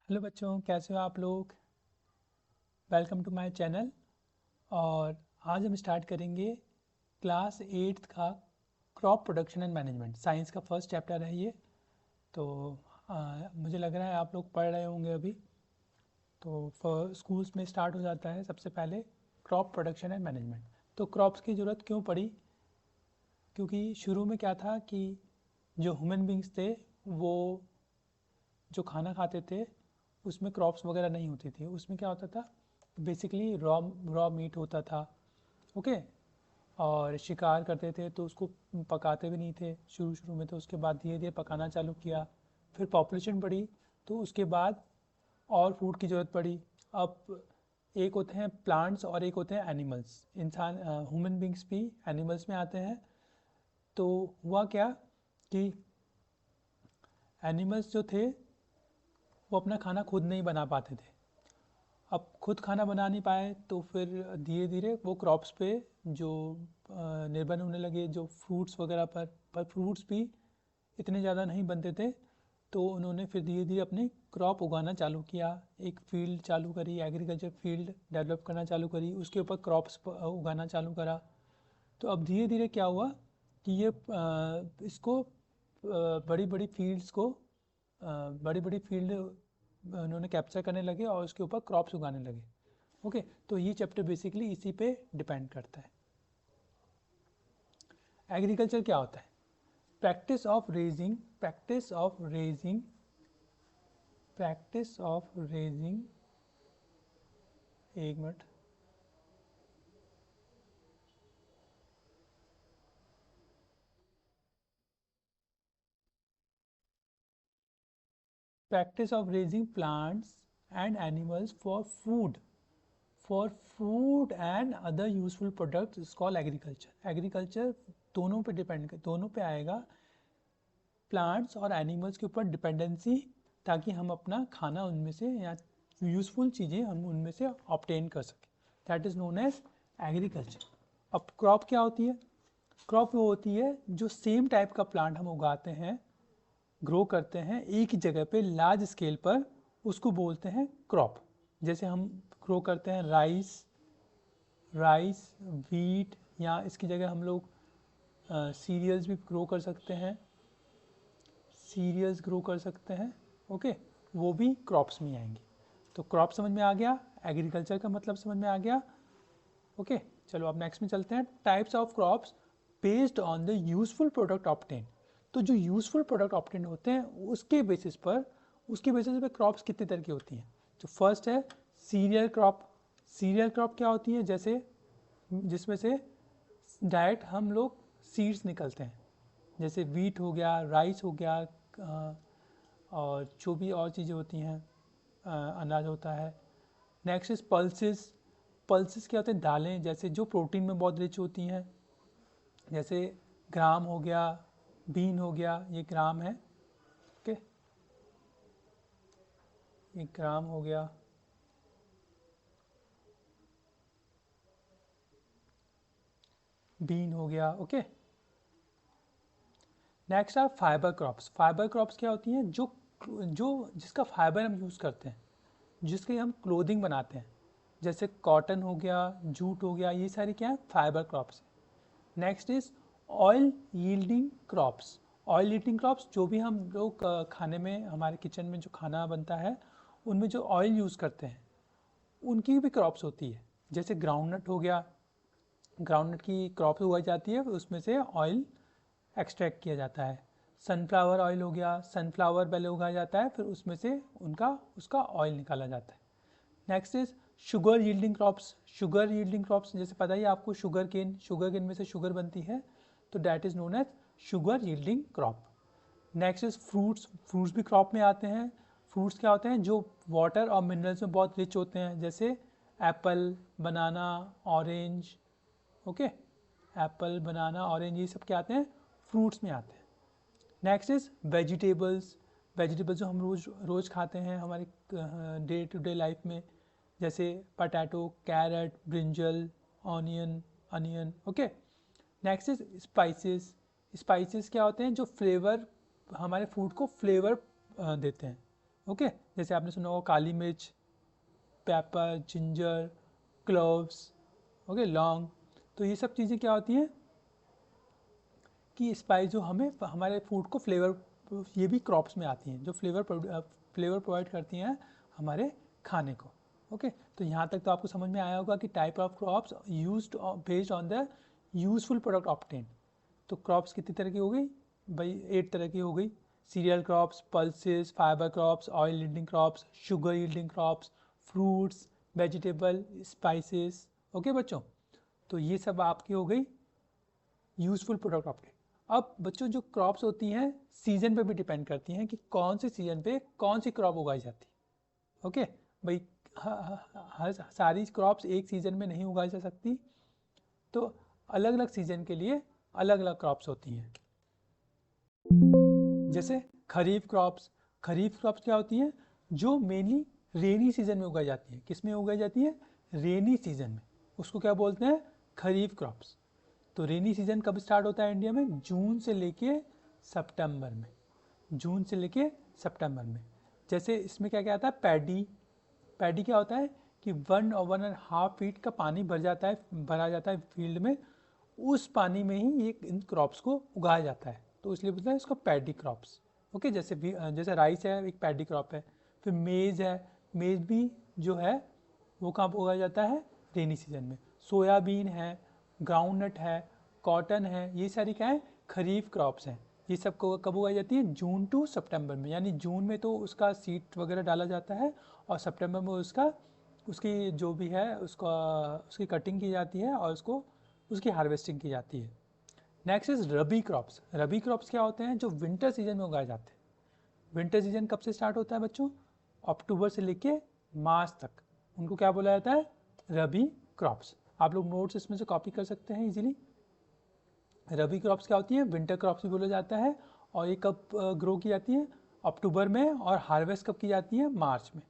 Hello बच्चों, कैसे हो आप लोग। Welcome to my channel. और आज हम स्टार्ट करेंगे क्लास 8th का crop production and management. Science का फर्स्ट चैप्टर है ये। तो मुझे लग रहा है आप लोग पढ़ रहे होंगे अभी। तो स्कूल्स में स्टार्ट हो जाता है सबसे पहले क्रॉप प्रोडक्शन एंड मैनेजमेंट। तो क्रॉप्स की ज़रूरत क्यों पड़ी? क्योंकि शुरू में क्या था कि जो ह्यूमन बींग्स थे वो जो खाना खाते थे उसमें क्रॉप्स वगैरह नहीं होती थी। उसमें क्या होता था, बेसिकली रॉ रॉ मीट होता था। ओके। और शिकार करते थे तो उसको पकाते भी नहीं थे शुरू शुरू में। तो उसके बाद धीरे धीरे पकाना चालू किया। फिर पॉपुलेशन बढ़ी तो उसके बाद और फूड की ज़रूरत पड़ी। अब एक होते हैं प्लांट्स और एक होते हैं एनिमल्स। इंसान ह्यूमन बींग्स भी एनिमल्स में आते हैं। तो हुआ क्या कि एनिमल्स जो थे वो अपना खाना खुद नहीं बना पाते थे। अब खुद खाना बना नहीं पाए तो फिर धीरे धीरे वो क्रॉप्स पे जो निर्भर होने लगे, जो फ्रूट्स वगैरह पर फ्रूट्स भी इतने ज़्यादा नहीं बनते थे। तो उन्होंने फिर धीरे धीरे अपनी क्रॉप उगाना चालू किया। एक फील्ड चालू करी, एग्रीकल्चर फील्ड डेवलप करना चालू करी, उसके ऊपर क्रॉप्स उगाना चालू करा। तो अब धीरे धीरे क्या हुआ कि ये इसको बड़ी बड़ी फील्ड्स को बड़ी बड़ी फील्ड उन्होंने कैप्चर करने लगे और उसके ऊपर क्रॉप्स उगाने लगे। ओके। तो ये चैप्टर बेसिकली इसी पे डिपेंड करता है। एग्रीकल्चर क्या होता है? प्रैक्टिस ऑफ रेजिंग एक minute. Practice of raising plants and animals for food and other useful products is called agriculture. Agriculture दोनों पे डिपेंड कर, दोनों पे आएगा, प्लांट्स और एनिमल्स के ऊपर डिपेंडेंसी, ताकि हम अपना खाना उनमें से या यूज़फुल चीज़ें हम उनमें से ऑब्टेन कर सकें। That is known as agriculture. अब क्रॉप क्या होती है? क्रॉप वो होती है जो सेम टाइप का प्लांट हम उगाते हैं, ग्रो करते हैं एक ही जगह पे लार्ज स्केल पर, उसको बोलते हैं क्रॉप। जैसे हम ग्रो करते हैं राइस, वीट, या इसकी जगह हम लोग सीरियल्स भी ग्रो कर सकते हैं, सीरियल्स ग्रो कर सकते हैं। ओके। वो भी क्रॉप्स में आएंगे। तो क्रॉप समझ में आ गया, एग्रीकल्चर का मतलब समझ में आ गया। ओके। चलो अब नेक्स्ट में चलते हैं। Types of crops based on the useful product obtain. तो जो यूजफुल प्रोडक्ट ऑब्टेन होते हैं उसके बेसिस पे क्रॉप्स कितने तरह की होती हैं। जो फर्स्ट है सीरियल क्रॉप। सीरियल क्रॉप क्या होती है? जैसे जिसमें से डायरेक्ट हम लोग सीड्स निकलते हैं, जैसे वीट हो गया, राइस हो गया, और जो भी और चीज़ें होती हैं, अनाज होता है। Next is pulses. पल्सेस क्या होते हैं? दालें, जैसे जो प्रोटीन में बहुत रिच होती हैं, जैसे ग्राम हो गया, बीन हो गया, ये ग्राम है। ओके। ये ग्राम हो गया। बीन हो गया। ओके। नेक्स्ट है फाइबर क्रॉप्स। फाइबर क्रॉप्स क्या होती हैं? जो जो जिसका फाइबर हम यूज़ करते हैं, जिसके हम क्लोथिंग बनाते हैं, जैसे कॉटन हो गया, जूट हो गया, ये सारी क्या है? Fibre crops. Next is oil yielding crops. Oil yielding crops जो भी हम लोग खाने में, हमारे किचन में जो खाना बनता है उनमें जो ऑयल यूज़ करते हैं उनकी भी क्रॉप्स होती है। जैसे ग्राउंडनट हो गया, ग्राउंडनट की क्रॉप उगाई जाती है, उसमें से ऑयल एक्सट्रैक्ट किया जाता है। सनफ्लावर ऑयल हो गया, सनफ्लावर पहले उगाया जाता है, फिर उसमें से उसका ऑयल निकाला जाता है। Next is sugar yielding crops. Sugar yielding crops जैसे पता ही आपको, शुगर केन में से शुगर बनती है, तो that is known as sugar yielding crop. Next is fruits. Fruits भी क्रॉप में आते हैं। फ्रूट्स क्या होते हैं? जो वाटर और मिनरल्स में बहुत रिच होते हैं, जैसे एप्पल, बनाना, ऑरेंज। ओके। एप्पल, बनाना, ऑरेंज, ये सब क्या आते हैं? फ्रूट्स में आते हैं। Next is vegetables. वेजिटेबल्स जो हम रोज़ रोज़ खाते हैं हमारे डे टू डे लाइफ में, जैसे potato, carrot, brinjal, onion, onion. Okay. Next is spices. Spices क्या होते हैं? जो फ्लेवर, हमारे फूड को फ्लेवर देते हैं। ओके, जैसे आपने सुना होगा काली मिर्च, पेपर, जिंजर, क्लोव्स, ओके, लौंग। तो ये सब चीज़ें क्या होती हैं कि स्पाइस जो हमें हमारे फूड को फ्लेवर, ये भी क्रॉप्स में आती हैं जो फ्लेवर प्रोवाइड करती हैं हमारे खाने को। ओके, तो यहाँ तक तो आपको समझ में आया होगा कि type of crops used based on the useful product obtain. तो क्रॉप्स कितनी तरह की हो गई भाई? 8 तरह की हो गई। Cereal crops, pulses, fibre crops, oil yielding crops, sugar yielding crops, fruits, vegetable, spices. Okay बच्चों, तो ये सब आपकी हो गई यूजफुल प्रोडक्ट ऑफ। अब बच्चों जो क्रॉप्स होती हैं सीजन पे भी डिपेंड करती हैं कि कौन से सीजन पे कौन सी क्रॉप उगाई जाती है। ओके भाई, हर सारी क्रॉप्स एक सीजन में नहीं उगाई जा सकती, तो अलग अलग सीजन के लिए अलग अलग क्रॉप्स होती हैं। जैसे खरीफ क्रॉप्स। खरीफ क्रॉप्स क्या होती हैं? जो मेनली रेनी सीजन में उगाई जाती हैं। किस में उगाई जाती है? रेनी सीजन में। उसको क्या बोलते हैं? खरीफ क्रॉप्स। तो रेनी सीजन कब स्टार्ट होता है इंडिया में? जून से लेके सितंबर में। जून से लेके सितंबर में। जैसे इसमें क्या क्या आता है? पैडी। पैडी क्या होता है कि 1 और 1.5 फीट का पानी भरा जाता है फील्ड में। उस पानी में ही ये इन क्रॉप्स को उगाया जाता है, तो इसलिए बोलते हैं इसको पैडी क्रॉप्स। ओके, जैसे राइस है, एक पैडी क्रॉप है। फिर मेज़ है। मेज़ भी जो है वो कहाँ उगाया जाता है? रेनी सीजन में। सोयाबीन है, ग्राउंडनट है, कॉटन है, ये सारी क्या है? खरीफ क्रॉप्स हैं। ये सब को कब उगाई जाती है? जून टू सितंबर में। यानी जून में तो उसका सीड वगैरह डाला जाता है और सितंबर में उसकी जो भी है उसकी कटिंग की जाती है और उसकी हार्वेस्टिंग की जाती है। Next is rabi crops. Rabi crops क्या होते हैं? जो विंटर सीजन में उगाए जाते हैं। विंटर सीजन कब से स्टार्ट होता है बच्चों? अक्टूबर से लेके मार्च तक। उनको क्या बोला जाता है? रबी क्रॉप्स। आप लोग नोट्स इसमें से कॉपी कर सकते हैं इजीली। रबी क्रॉप्स क्या होती हैं? विंटर क्रॉप्स भी बोला जाता है। और ये कब ग्रो की जाती है? अक्टूबर में। और हार्वेस्ट कब की जाती है? मार्च में।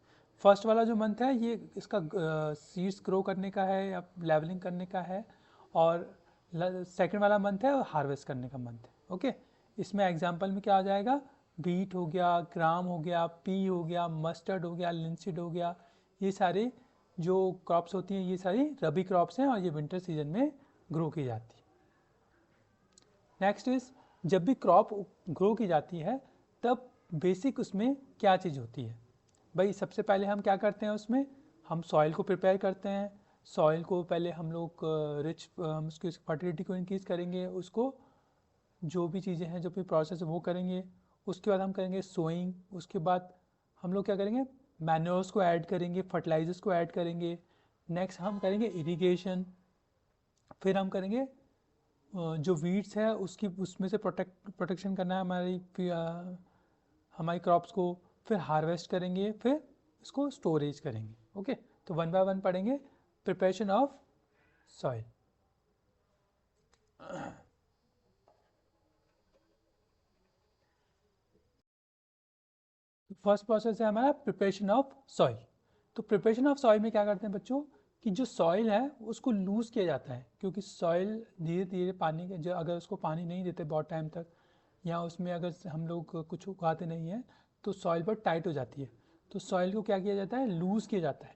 फर्स्ट वाला जो मंथ है ये इसका सीड्स ग्रो करने का है या लेवलिंग करने का है, और सेकंड वाला मंथ है हार्वेस्ट करने का मंथ है। ओके, इसमें एग्जांपल में क्या आ जाएगा? बीट हो गया, ग्राम हो गया, पी हो गया, मस्टर्ड हो गया, लिंसीड हो गया। ये सारे जो क्रॉप्स होती हैं ये सारी रबी क्रॉप्स हैं और ये विंटर सीजन में ग्रो की जाती है। नेक्स्ट इज, जब भी क्रॉप ग्रो की जाती है तब बेसिक उसमें क्या चीज़ होती है? भाई सबसे पहले हम क्या करते हैं उसमें? हम सॉइल को प्रिपेयर करते हैं। सॉइल को पहले हम लोग हम उसकी फर्टिलिटी को इंक्रीज करेंगे, उसको जो भी चीज़ें हैं जो भी प्रोसेस है वो करेंगे। उसके बाद हम करेंगे सोइंग। उसके बाद हम लोग क्या करेंगे? मैन्योर्स को ऐड करेंगे, फर्टिलाइजर्स को ऐड करेंगे। नेक्स्ट हम करेंगे इरिगेशन। फिर हम करेंगे जो वीड्स है उसमें से प्रोटेक्शन करना है हमारी क्रॉप्स को। फिर हार्वेस्ट करेंगे, फिर इसको स्टोरेज करेंगे। ओके, तो वन बाय वन पढ़ेंगे। Preparation of soil. First process है हमारा प्रिपरेशन ऑफ सॉइल। तो प्रिपरेशन ऑफ सॉइल में क्या करते हैं बच्चों कि जो सॉइल है उसको लूज़ किया जाता है, क्योंकि सॉइल धीरे धीरे पानी जो अगर उसको पानी नहीं देते बहुत टाइम तक, या उसमें अगर हम लोग कुछ उगाते नहीं हैं तो सॉइल बहुत टाइट हो जाती है। तो सॉइल को क्या किया जाता है? लूज़ किया जाता है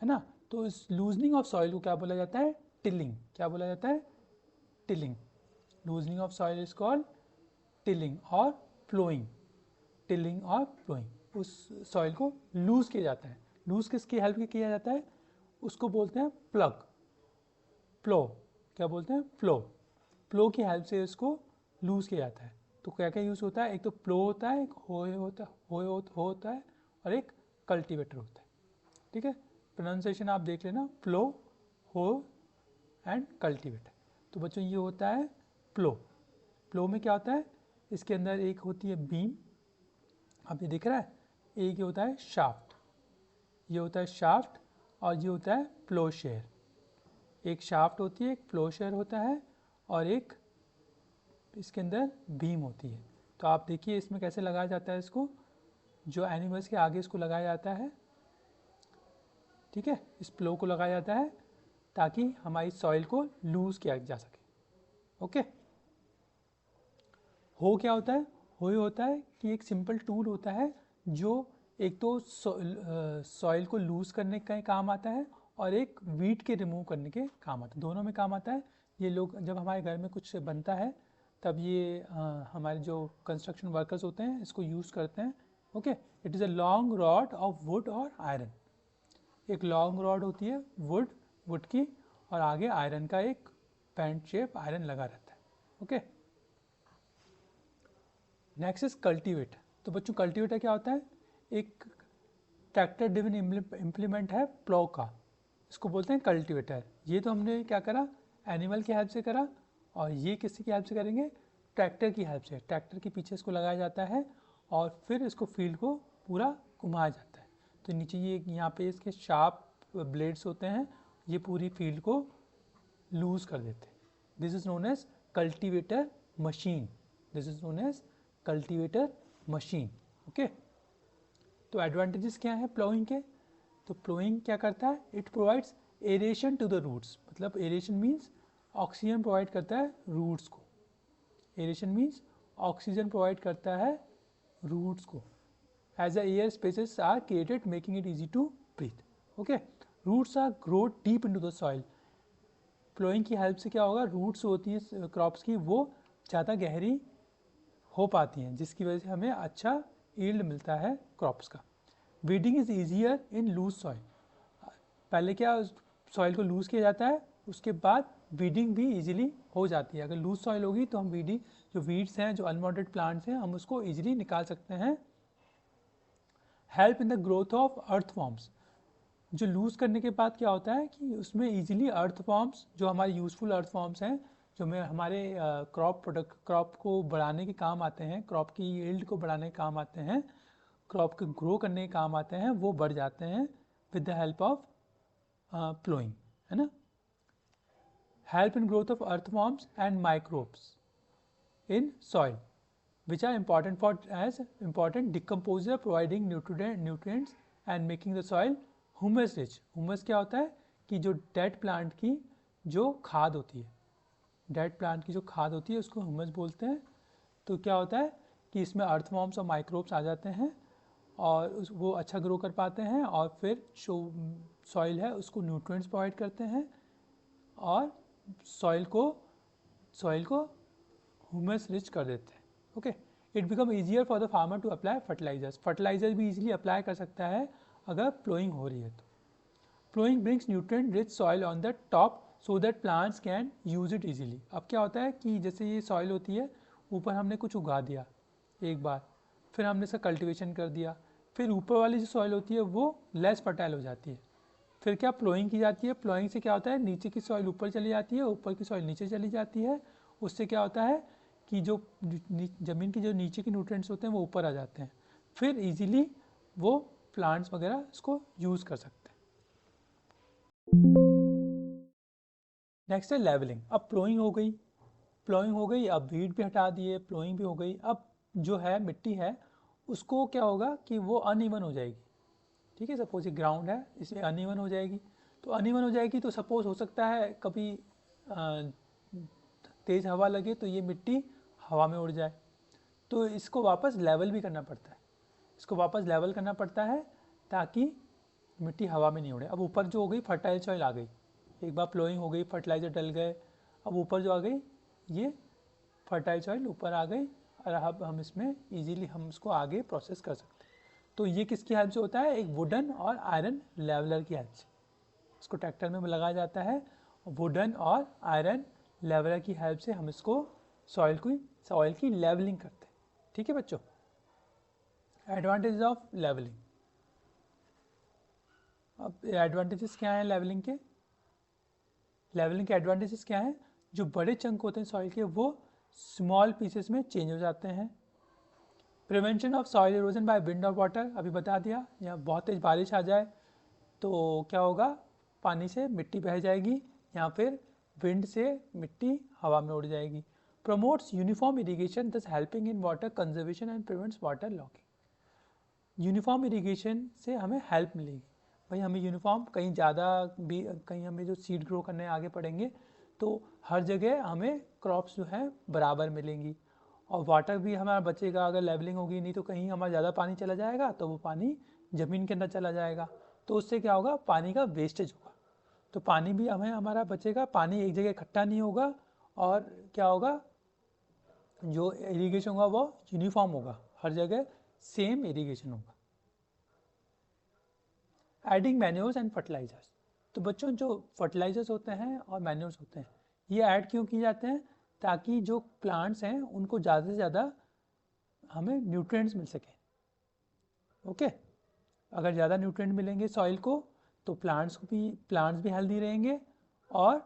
ना। तो इस लूजनिंग ऑफ सॉइल को क्या बोला जाता है? टिलिंग। क्या बोला जाता है? Tilling. Loosening of soil is called tilling और फ्लोइंग। टिलिंग और फ्लोइंग। उस सॉइल को लूज किया जाता है। लूज किसकी हेल्प से किया जाता है? उसको बोलते हैं प्लग, फ्लो। क्या बोलते हैं? फ्लो। फ्लो की हेल्प से इसको लूज किया जाता है। तो क्या क्या यूज़ होता है? एक तो प्लो होता है, एक होता है और एक कल्टीवेटर होता है। ठीक है, प्रोनाउंसिएशन आप देख लेना, फ्लो, हो एंड कल्टीवेटर। तो बच्चों ये होता है प्लो। प्लो में क्या होता है? इसके अंदर एक होती है बीम, आप ये दिख रहा है। एक ये होता है शाफ्ट। ये होता है शाफ्ट और ये होता है प्लोशेयर। एक शाफ्ट होती है, एक प्लोशेयर होता है और एक इसके अंदर बीम होती है। तो आप देखिए इसमें कैसे लगाया जाता है इसको। जो एनिमल्स के आगे इसको लगाया जाता है, ठीक है, इस प्लो को लगाया जाता है ताकि हमारी सॉइल को लूज किया जा सके। ओके, हो क्या होता है? हो ये होता है कि एक सिंपल टूल होता है जो एक तो सॉइल को लूज़ करने का काम आता है और एक वीट के रिमूव करने के काम आता है, दोनों में काम आता है। ये लोग जब हमारे घर में कुछ बनता है तब ये हमारे जो कंस्ट्रक्शन वर्कर्स होते हैं इसको यूज़ करते हैं। Okay, it is a long rod of would और आयरन। एक लॉन्ग रॉड होती है वुड की, और आगे आयरन का एक पेंट शेप आयरन लगा रहता है। Okay, next is cultivator. तो बच्चों कल्टीवेटर क्या होता है? एक ट्रैक्टर ड्रिवन इम्प्लीमेंट है प्लो का, इसको बोलते हैं कल्टीवेटर। ये तो हमने क्या करा, एनिमल की हेल्प से करा, और ये किसी की हेल्प से करेंगे? ट्रैक्टर की हेल्प से। ट्रैक्टर के पीछे इसको लगाया जाता है और फिर इसको फील्ड को पूरा घुमाया जाता है। तो नीचे ये यहाँ पे इसके शार्प ब्लेड्स होते हैं, ये पूरी फील्ड को लूज कर देते हैं। This is known as cultivator machine. This is known as cultivator machine. Okay, तो एडवांटेजेस क्या है प्लोइंग के? तो प्लोइंग क्या करता है? It provides aeration to the roots. मतलब एरेशन मीन्स ऑक्सीजन प्रोवाइड करता है रूट्स को। एरेशन मीन्स ऑक्सीजन प्रोवाइड करता है रूट्स को। As a air spaces are created making it easy to breathe. Okay, roots are grow deep into the soil. Ploughing की help से क्या होगा, रूट्स होती हैं क्रॉप्स की, वो ज़्यादा गहरी हो पाती हैं, जिसकी वजह से हमें अच्छा यील्ड मिलता है क्रॉप्स का। Weeding is easier in loose soil. पहले क्या, सॉइल को लूज़ किया जाता है, उसके बाद वीडिंग भी इजीली हो जाती है। अगर लूज सॉइल होगी तो हम वीडिंग, जो वीड्स हैं, जो अनवांटेड प्लांट्स हैं, हम उसको इजीली निकाल सकते हैं। Help in the growth of earth forms. जो लूज़ करने के बाद क्या होता है कि उसमें इजीली अर्थ फॉर्म्स, जो हमारे यूज़फुल अर्थ फॉर्म्स हैं, जो में हमारे क्रॉप को बढ़ाने के काम आते हैं, क्रॉप की यील्ड को बढ़ाने के काम आते हैं, क्रॉप को ग्रो करने के काम आते हैं, वो बढ़ जाते हैं with the help of ploughing, है ना। Help in growth of earthworms and microbes in soil which are important for as important decomposer providing nutrients and making the soil humus rich। humus क्या होता है कि जो डेड प्लांट की जो खाद होती है, डेड प्लांट की जो खाद होती है उसको ह्यूमस बोलते हैं। तो क्या होता है कि इसमें अर्थवॉर्म्स और माइक्रोब्स आ जाते हैं और वो अच्छा ग्रो कर पाते हैं, और फिर जो सॉइल है उसको न्यूट्रिएंट्स प्रोवाइड करते हैं और सॉइल को ह्यूमस रिच कर देते हैं। Okay, it become easier for the farmer to apply fertilizers. Fertilizer भी इजीली अप्लाई कर सकता है अगर प्लोइंग हो रही है तो। Ploughing brings nutrient rich soil on the top so that plants can use it easily. अब क्या होता है कि जैसे ये सॉइल होती है, ऊपर हमने कुछ उगा दिया एक बार, फिर हमने इसका कल्टिवेशन कर दिया, फिर ऊपर वाली जो सॉइल होती है वो लेस फर्टाइल हो जाती है। फिर क्या, प्लोइंग की जाती है। प्लोइंग से क्या होता है, नीचे की सॉइल ऊपर चली जाती है, ऊपर की सॉइल नीचे चली जाती है। उससे क्या होता है कि जो ज़मीन की जो नीचे के न्यूट्रिएंट्स होते हैं वो ऊपर आ जाते हैं, फिर इजीली वो प्लांट्स वगैरह इसको यूज़ कर सकते हैं। नेक्स्ट है लेवलिंग। अब प्लोइंग हो गई, अब वीड भी हटा दिए, प्लोइंग भी हो गई। अब जो है मिट्टी है उसको क्या होगा कि वो अनइवन हो जाएगी। ठीक है, सपोज ये ग्राउंड है, इसमें अनइवन हो जाएगी। तो अनइवन हो जाएगी तो सपोज हो सकता है कभी तेज़ हवा लगे तो ये मिट्टी हवा में उड़ जाए, तो इसको वापस लेवल भी करना पड़ता है। इसको वापस लेवल करना पड़ता है ताकि मिट्टी हवा में नहीं उड़े। अब ऊपर जो हो गई फर्टाइल सॉइल आ गई, एक बार प्लोइंग हो गई, फर्टिलाइज़र डल गए, अब ऊपर जो आ गई ये फर्टाइल सॉइल ऊपर आ गई, और अब हम इसमें इजीली हम इसको आगे प्रोसेस कर सकते हैं। तो ये किसकी हेल्प से होता है? एक वुडन और आयरन लेवलर की हेल्प से। इसको ट्रैक्टर में लगाया जाता है, वुडन और आयरन लेवलर की हेल्प से हम इसको सॉइल की लेवलिंग करते हैं। ठीक है बच्चों, एडवांटेज ऑफ लेवलिंग। अब एडवांटेजेस क्या हैं लेवलिंग के? लेवलिंग के एडवांटेजेस क्या हैं? जो बड़े चंक होते हैं सॉइल के वो स्मॉल पीसेस में चेंज हो जाते हैं। Prevention of soil erosion by wind और वाटर, अभी बता दिया। या बहुत तेज़ बारिश आ जाए तो क्या होगा, पानी से मिट्टी बह जाएगी, या फिर विंड से मिट्टी हवा में उड़ जाएगी। प्रमोट्स यूनिफॉर्म इरीगेशन दस helping in water conservation and prevents water logging. Uniform irrigation से हमें हेल्प मिलेगी। भाई हमें यूनिफॉर्म, कहीं ज़्यादा भी, कहीं हमें जो सीड ग्रो करने आगे पड़ेंगे तो हर जगह हमें क्रॉप्स जो है बराबर मिलेंगी, और वाटर भी हमारा बचेगा अगर लेवलिंग होगी, नहीं तो कहीं हमारा ज़्यादा पानी चला जाएगा तो वो पानी ज़मीन के अंदर चला जाएगा, तो उससे क्या होगा, पानी का वेस्टेज होगा। तो पानी भी हमें हमारा बचेगा, पानी एक जगह इकट्ठा नहीं होगा, और क्या होगा, जो इरिगेशन होगा वो यूनिफॉर्म होगा, हर जगह सेम इरिगेशन होगा। एडिंग मैन्योर्स एंड फर्टिलाइजर्स, तो बच्चों जो फर्टिलाइजर्स होते हैं और मैन्योर्स होते हैं ये ऐड क्यों किए जाते हैं, ताकि जो प्लांट्स हैं उनको ज़्यादा से ज़्यादा हमें न्यूट्रिएंट्स मिल सकें। ओके, अगर ज़्यादा न्यूट्रिएंट मिलेंगे सॉइल को तो प्लांट्स भी हेल्दी रहेंगे, और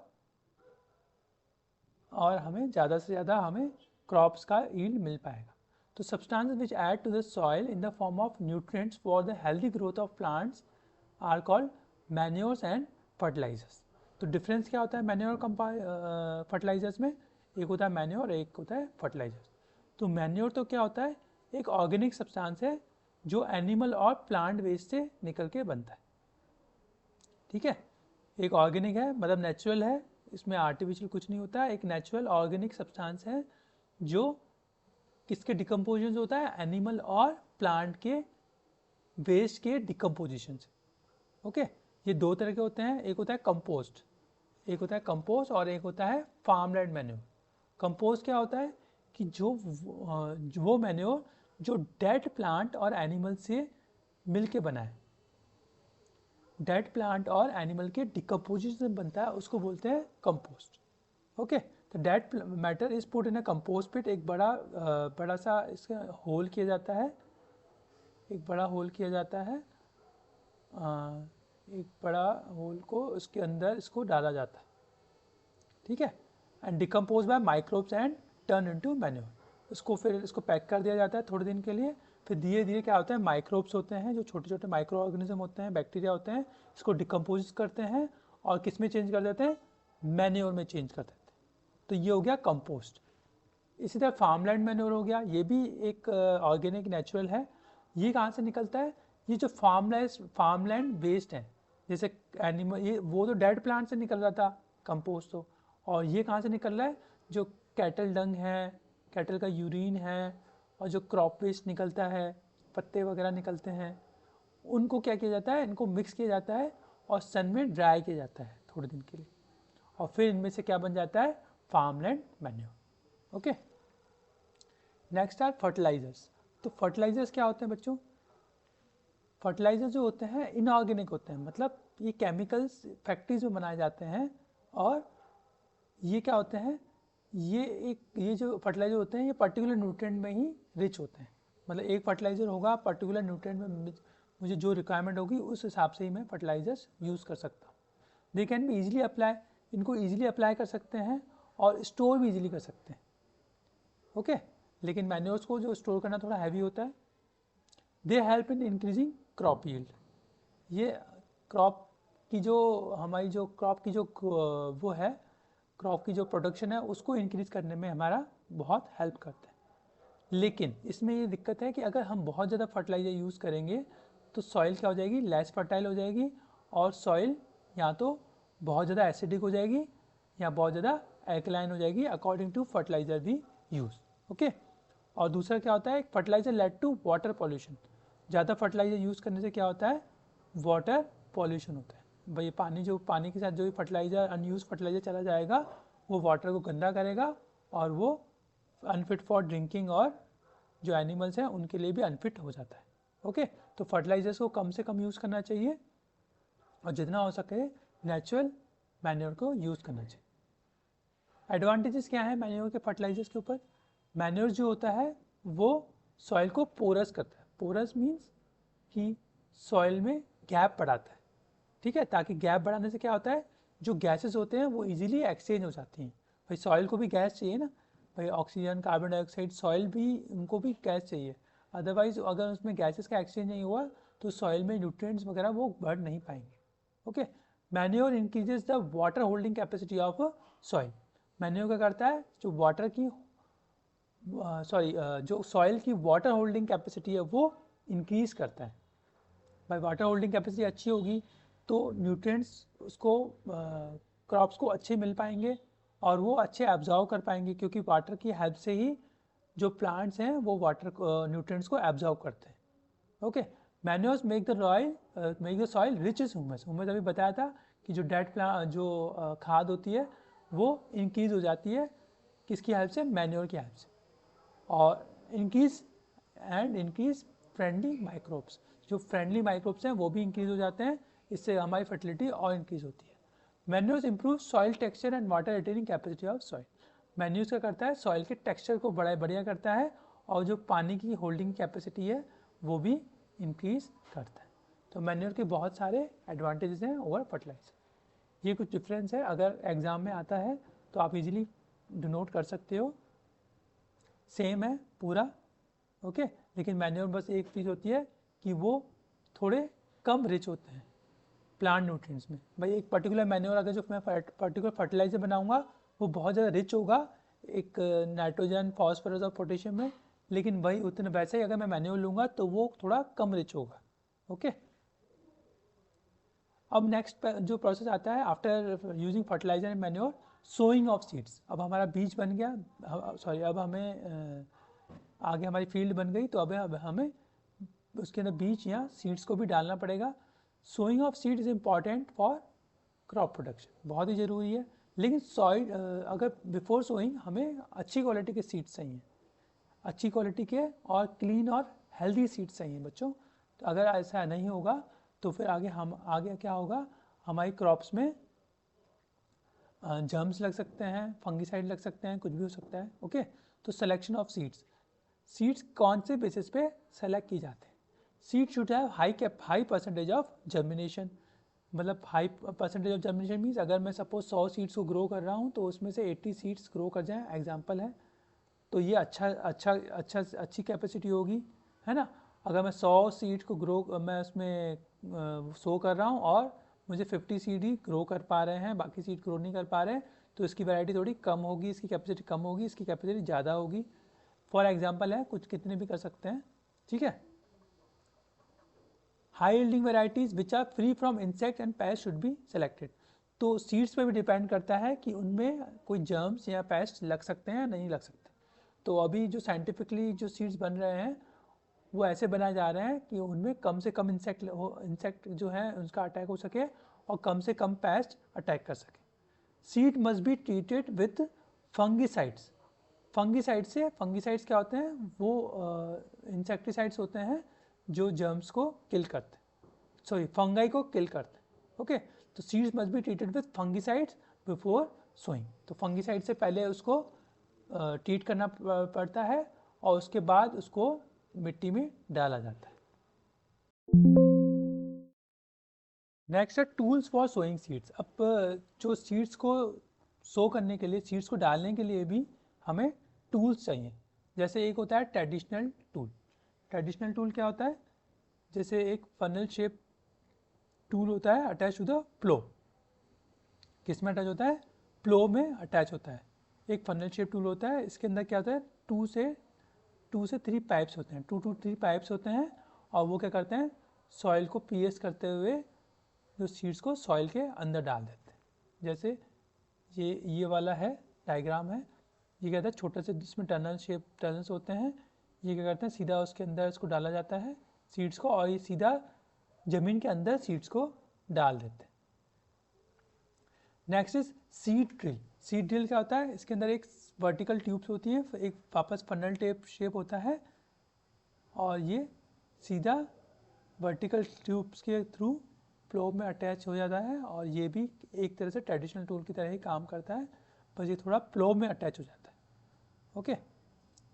हमें ज़्यादा से ज़्यादा हमें क्रॉप्स का यील्ड मिल पाएगा। तो substances which add to the soil in the form of nutrients for the healthy growth of plants are called manures and fertilizers. तो डिफरेंस क्या होता है मैन्योर फर्टिलाइजर्स में, एक होता है मैन्योर, एक होता है फर्टिलाइजर्स। तो मैन्योर तो क्या होता है, एक ऑर्गेनिक सब्सटेंस है जो एनिमल और प्लांट वेस्ट से निकल के बनता है। ठीक है, एक ऑर्गेनिक है मतलब नेचुरल है, इसमें आर्टिफिशियल कुछ नहीं होता है, एक नेचुरल ऑर्गेनिक सब्सटेंस है जो किसके डिकम्पोजिशन होता है, एनिमल और प्लांट के वेस्ट के डिकम्पोजिशन से। ओके, ये दो तरह के होते हैं, एक होता है कंपोस्ट, और एक होता है फार्मलैंड मैन्योर। कंपोस्ट क्या होता है कि वो मैन्योर जो डेड प्लांट और एनिमल से मिल के बना है, डेड प्लांट और एनिमल के डिकम्पोजिशन से बनता है, उसको बोलते हैं कंपोस्ट। ओके, तो dead matter is put in a compost pit, एक बड़ा सा इसका होल किया जाता है, एक बड़ा होल को उसके अंदर इसको डाला जाता है। ठीक है, and decompose by microbes and turn into manure. फिर इसको पैक कर दिया जाता है थोड़े दिन के लिए, फिर धीरे धीरे क्या होता है, माइक्रोब्स होते हैं जो छोटे छोटे माइक्रो ऑर्गेनिज्म होते हैं, बैक्टीरिया होते हैं, इसको डिकम्पोज करते हैं और किस में चेंज कर देते हैं, मैन्योर में चेंज कर देते हैं। तो ये हो गया कंपोस्ट। इसी तरह फार्मलैंड मैन्योर हो गया, ये भी एक ऑर्गेनिक नेचुरल है। ये कहाँ से निकलता है, ये जो फार्मलैंड वेस्ट है, जैसे एनिमल, ये वो तो डेड प्लांट से निकल रहा था कंपोस्ट तो, और ये कहाँ से निकल रहा है, जो कैटल डंग है, कैटल का यूरिन है, और जो क्रॉप वेस्ट निकलता है, पत्ते वगैरह निकलते हैं, उनको क्या किया जाता है, इनको मिक्स किया जाता है और सन में ड्राई किया जाता है थोड़े दिन के लिए, और फिर इनमें से क्या बन जाता है, farmland manure. Okay, next are fertilizers. तो फर्टिलाइजर्स क्या होते हैं बच्चों, फर्टिलाइजर जो होते हैं इनऑर्गेनिक होते हैं, मतलब ये केमिकल्स फैक्ट्रीज में बनाए जाते हैं, और ये क्या होते हैं, ये जो फर्टिलाइजर होते हैं ये पर्टिकुलर न्यूट्रिएंट में ही रिच होते हैं। मतलब एक फर्टिलाइजर होगा पर्टिकुलर न्यूट्रिएंट में, मुझे जो रिक्वायरमेंट होगी उस हिसाब से ही मैं फर्टिलाइजर्स यूज़ कर सकता हूँ। They can be easily apply, इनको ईजिली अप्लाई कर सकते हैं और स्टोर भी ईजिली कर सकते हैं। ओके, लेकिन मैन्योर्स को जो स्टोर करना थोड़ा हैवी होता है। They help in increasing crop yield, ये क्रॉप की जो हमारी जो क्रॉप की जो वो है, क्रॉप की जो प्रोडक्शन है उसको इंक्रीज करने में हमारा बहुत हेल्प करता है। लेकिन इसमें ये दिक्कत है कि अगर हम बहुत ज़्यादा फर्टिलाइज़र यूज़ करेंगे तो सॉइल क्या हो जाएगी, लेस फर्टाइल हो जाएगी, और सॉइल या तो बहुत ज़्यादा एसिडिक हो जाएगी या बहुत ज़्यादा एल्कलाइन हो जाएगी, अकॉर्डिंग टू फर्टिलाइज़र भी यूज़। ओके, और दूसरा क्या होता है, fertilizer led to water pollution. ज़्यादा फर्टिलाइज़र यूज़ करने से क्या होता है, वाटर पॉल्यूशन होता है। भाई पानी के साथ जो भी फर्टिलाइज़र, अनयूज फर्टिलाइज़र चला जाएगा वो वाटर को गंदा करेगा, और वो अनफिट फॉर ड्रिंकिंग, और जो एनिमल्स हैं उनके लिए भी अनफिट हो जाता है। ओके, तो फर्टिलाइजर्स को कम से कम यूज़ करना चाहिए, और जितना हो सके नेचुरल मैन्योर को यूज़ करना चाहिए। एडवांटेजेस क्या है मैन्योर के फर्टिलाइजर्स के ऊपर, मैन्योर जो होता है वो सॉइल को पोरस करता है। पोरस मीन्स कि सॉइल में गैप बढ़ाता है। ठीक है, ताकि गैप बढ़ाने से क्या होता है, जो गैसेस होते हैं वो इजीली एक्सचेंज हो जाती हैं। भाई सॉइल को भी गैस चाहिए ना, भाई ऑक्सीजन, कार्बन डाइऑक्साइड, सॉइल भी, उनको भी गैस चाहिए। अदरवाइज अगर उसमें गैसेस का एक्सचेंज नहीं हुआ तो सॉइल में न्यूट्रिएंट्स वगैरह वो बढ़ नहीं पाएंगे। Okay, manure increases the water holding capacity of soil. Manure क्या करता है, जो वाटर की जो सॉइल की वाटर होल्डिंग कैपेसिटी है वो इंक्रीज करता है। भाई वाटर होल्डिंग कैपेसिटी अच्छी होगी तो न्यूट्रिएंट्स उसको क्रॉप्स को अच्छे मिल पाएंगे और वो अच्छे एब्जॉर्व कर पाएंगे, क्योंकि वाटर की हेल्प से ही जो प्लांट्स हैं वो वाटर न्यूट्रिएंट्स को एब्जॉर्ब करते हैं। Okay, manures make the soil rich is humus. Humus अभी बताया था कि जो खाद होती है वो इंक्रीज हो जाती है किसकी हेल्प से, मैन्योर की हेल्प से। और इंक्रीज फ्रेंडली माइक्रोब्स, जो फ्रेंडली माइक्रोब्स हैं वो भी इंक्रीज हो जाते हैं, इससे हमारी फर्टिलिटी और इंक्रीज होती है। Manures improve soil texture and water retaining capacity of soil. Manures क्या करता है, सॉइल के टेक्सचर को बढ़िया करता है और जो पानी की होल्डिंग कैपेसिटी है वो भी इंक्रीज करता है। तो मैन्योर के बहुत सारे एडवांटेजेस हैं ओवर फर्टिलाइजर। ये कुछ डिफरेंस है, अगर एग्जाम में आता है तो आप इजीली डिनोट कर सकते हो। सेम है पूरा, ओके, लेकिन मैन्योर बस एक चीज़ होती है कि वो थोड़े कम रिच होते हैं प्लांट न्यूट्रिएंट्स में। भाई एक पर्टिकुलर मैन्योर अगर जो मैं पर्टिकुलर फर्टिलाइजर बनाऊंगा वो बहुत ज़्यादा रिच होगा एक नाइट्रोजन, फॉस्फोरस और पोटेशियम में, लेकिन वही उतने वैसे ही अगर मैं मैन्योर लूँगा तो वो थोड़ा कम रिच होगा। ओके, अब नेक्स्ट जो प्रोसेस आता है after using fertilizer and manure, sowing of seeds. अब हमारा बीज बन गया, सॉरी अब हमें आगे हमारी फील्ड बन गई, तो अब हमें उसके अंदर बीज या सीड्स को भी डालना पड़ेगा। Sowing of seed is important for crop production, बहुत ही ज़रूरी है। लेकिन सॉइल अगर बिफोर सोइंग हमें अच्छी क्वालिटी के सीड्स चाहिए, अच्छी क्वालिटी के और क्लीन और हेल्दी सीड्स चाहिए बच्चों। तो अगर ऐसा नहीं होगा तो फिर आगे क्या होगा, हमारी क्रॉप्स में जर्म्स लग सकते हैं, फंगीसाइड लग सकते हैं, कुछ भी हो सकता है। ओके, तो सिलेक्शन ऑफ सीड्स कौन से बेसिस पे सेलेक्ट की जाते हैं? Seed should have high percentage of germination. मतलब high percentage of germination means अगर मैं सपोज 100 सीड्स को ग्रो कर रहा हूँ तो उसमें से 80 सीड्स ग्रो कर जाएँ, एग्जाम्पल है, तो ये अच्छी कैपेसिटी होगी, है ना। अगर मैं 100 सीड को मैं उसमें सो कर रहा हूँ और मुझे 50 सीड ही ग्रो कर पा रहे हैं, बाकी सीड ग्रो नहीं कर पा रहे हैं, तो इसकी वैरायटी थोड़ी कम होगी, इसकी कैपेसिटी कम होगी, इसकी कैपेसिटी ज़्यादा होगी। फॉर एग्जाम्पल है, कुछ कितने भी कर सकते हैं, ठीक है। High yielding varieties which are free from insect and pest should be selected. तो सीड्स पे भी डिपेंड करता है कि उनमें कोई जर्म्स या पेस्ट लग सकते हैं या नहीं लग सकते। तो अभी जो साइंटिफिकली जो सीड्स बन रहे हैं वो ऐसे बनाए जा रहे हैं कि उनमें कम से कम इंसेक्ट जो है उसका अटैक हो सके और कम से कम पेस्ट अटैक कर सके। Seed must be treated with fungicides. Fungicides क्या होते हैं, वो इंसेक्टिसाइड्स होते हैं जो जर्म्स को किल करते हैं, सॉरी फंगाई को किल करते हैं। ओके, तो seeds must be treated with fungicides before sowing. तो फंगीसाइड से पहले उसको ट्रीट करना पड़ता है और उसके बाद उसको मिट्टी में डाला जाता है। नेक्स्ट है टूल्स फॉर सोइंग सीड्स। अब जो सीड्स को सो करने के लिए, सीड्स को डालने के लिए भी हमें टूल्स चाहिए। जैसे एक होता है ट्रेडिशनल टूल। ट्रेडिशनल टूल क्या होता है, जैसे एक फनल शेप टूल होता है अटैच टू द प्लो। किस में अटैच होता है, प्लो में अटैच होता है। एक फनल शेप टूल होता है, इसके अंदर क्या होता है, टू से थ्री पाइप्स होते हैं, 2 to 3 पाइप्स होते हैं, और वो क्या करते हैं, सॉइल को पीएस करते हुए जो सीड्स को सॉइल के अंदर डाल देते हैं। जैसे ये वाला है डायग्राम है, ये कहता है छोटे से जिसमें टनल्स होते हैं, ये क्या करते हैं सीधा उसके अंदर इसको डाला जाता है सीड्स को, और ये सीधा ज़मीन के अंदर सीड्स को डाल देते हैं। Next is seed drill. Seed drill क्या होता है, इसके अंदर एक वर्टिकल ट्यूब्स होती है, एक वापस फनल टेप शेप होता है, और ये सीधा वर्टिकल ट्यूब्स के थ्रू फ्लो में अटैच हो जाता है, और ये भी एक तरह से ट्रेडिशनल टूल की तरह ही काम करता है, बस ये थोड़ा फ्लो में अटैच हो जाता है। ओके,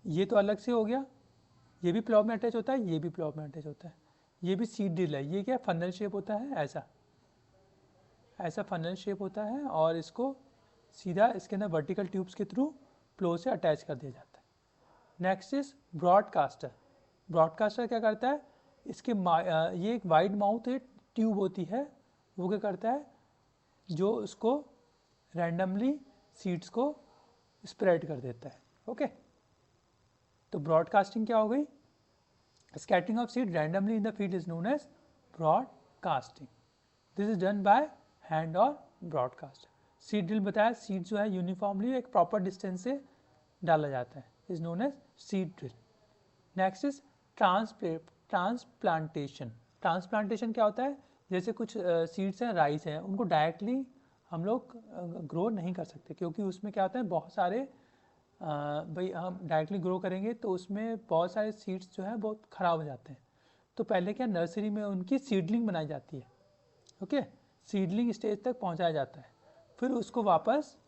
ये तो अलग से हो गया, ये भी प्लॉव में अटैच होता है, ये भी प्लॉव में अटैच होता है। ये भी सीड ड्रिल है, ये क्या फनल शेप होता है, ऐसा फनल शेप होता है, और इसको सीधा इसके अंदर वर्टिकल ट्यूब्स के थ्रू फ्लो से अटैच कर दिया जाता है। Next is broadcaster. ब्रॉडकास्टर क्या करता है, ये एक वाइड माउथ ट्यूब होती है, वो क्या करता है, जो उसको रैंडमली सीड्स को स्प्रेड कर देता है। ओके, तो ब्रॉडकास्टिंग क्या हो गई, scattering of seed randomly in the field is known as broadcasting. This is done by hand और ब्रॉडकास्ट। सीड ड्रिल बताया, सीड जो है यूनिफॉर्मली एक प्रॉपर डिस्टेंस से डाला जाता है, is known as seed drill. Next is transplantation. Transplantation क्या होता है, जैसे कुछ सीड्स हैं, राइस हैं, उनको डायरेक्टली हम लोग ग्रो नहीं कर सकते, क्योंकि उसमें क्या होता है बहुत सारे भाई हम डायरेक्टली ग्रो करेंगे तो उसमें बहुत सारे सीड्स जो है बहुत ख़राब हो जाते हैं। तो पहले क्या नर्सरी में उनकी सीडलिंग बनाई जाती है, ओके, सीडलिंग स्टेज तक पहुंचाया जाता है, फिर उसको वापस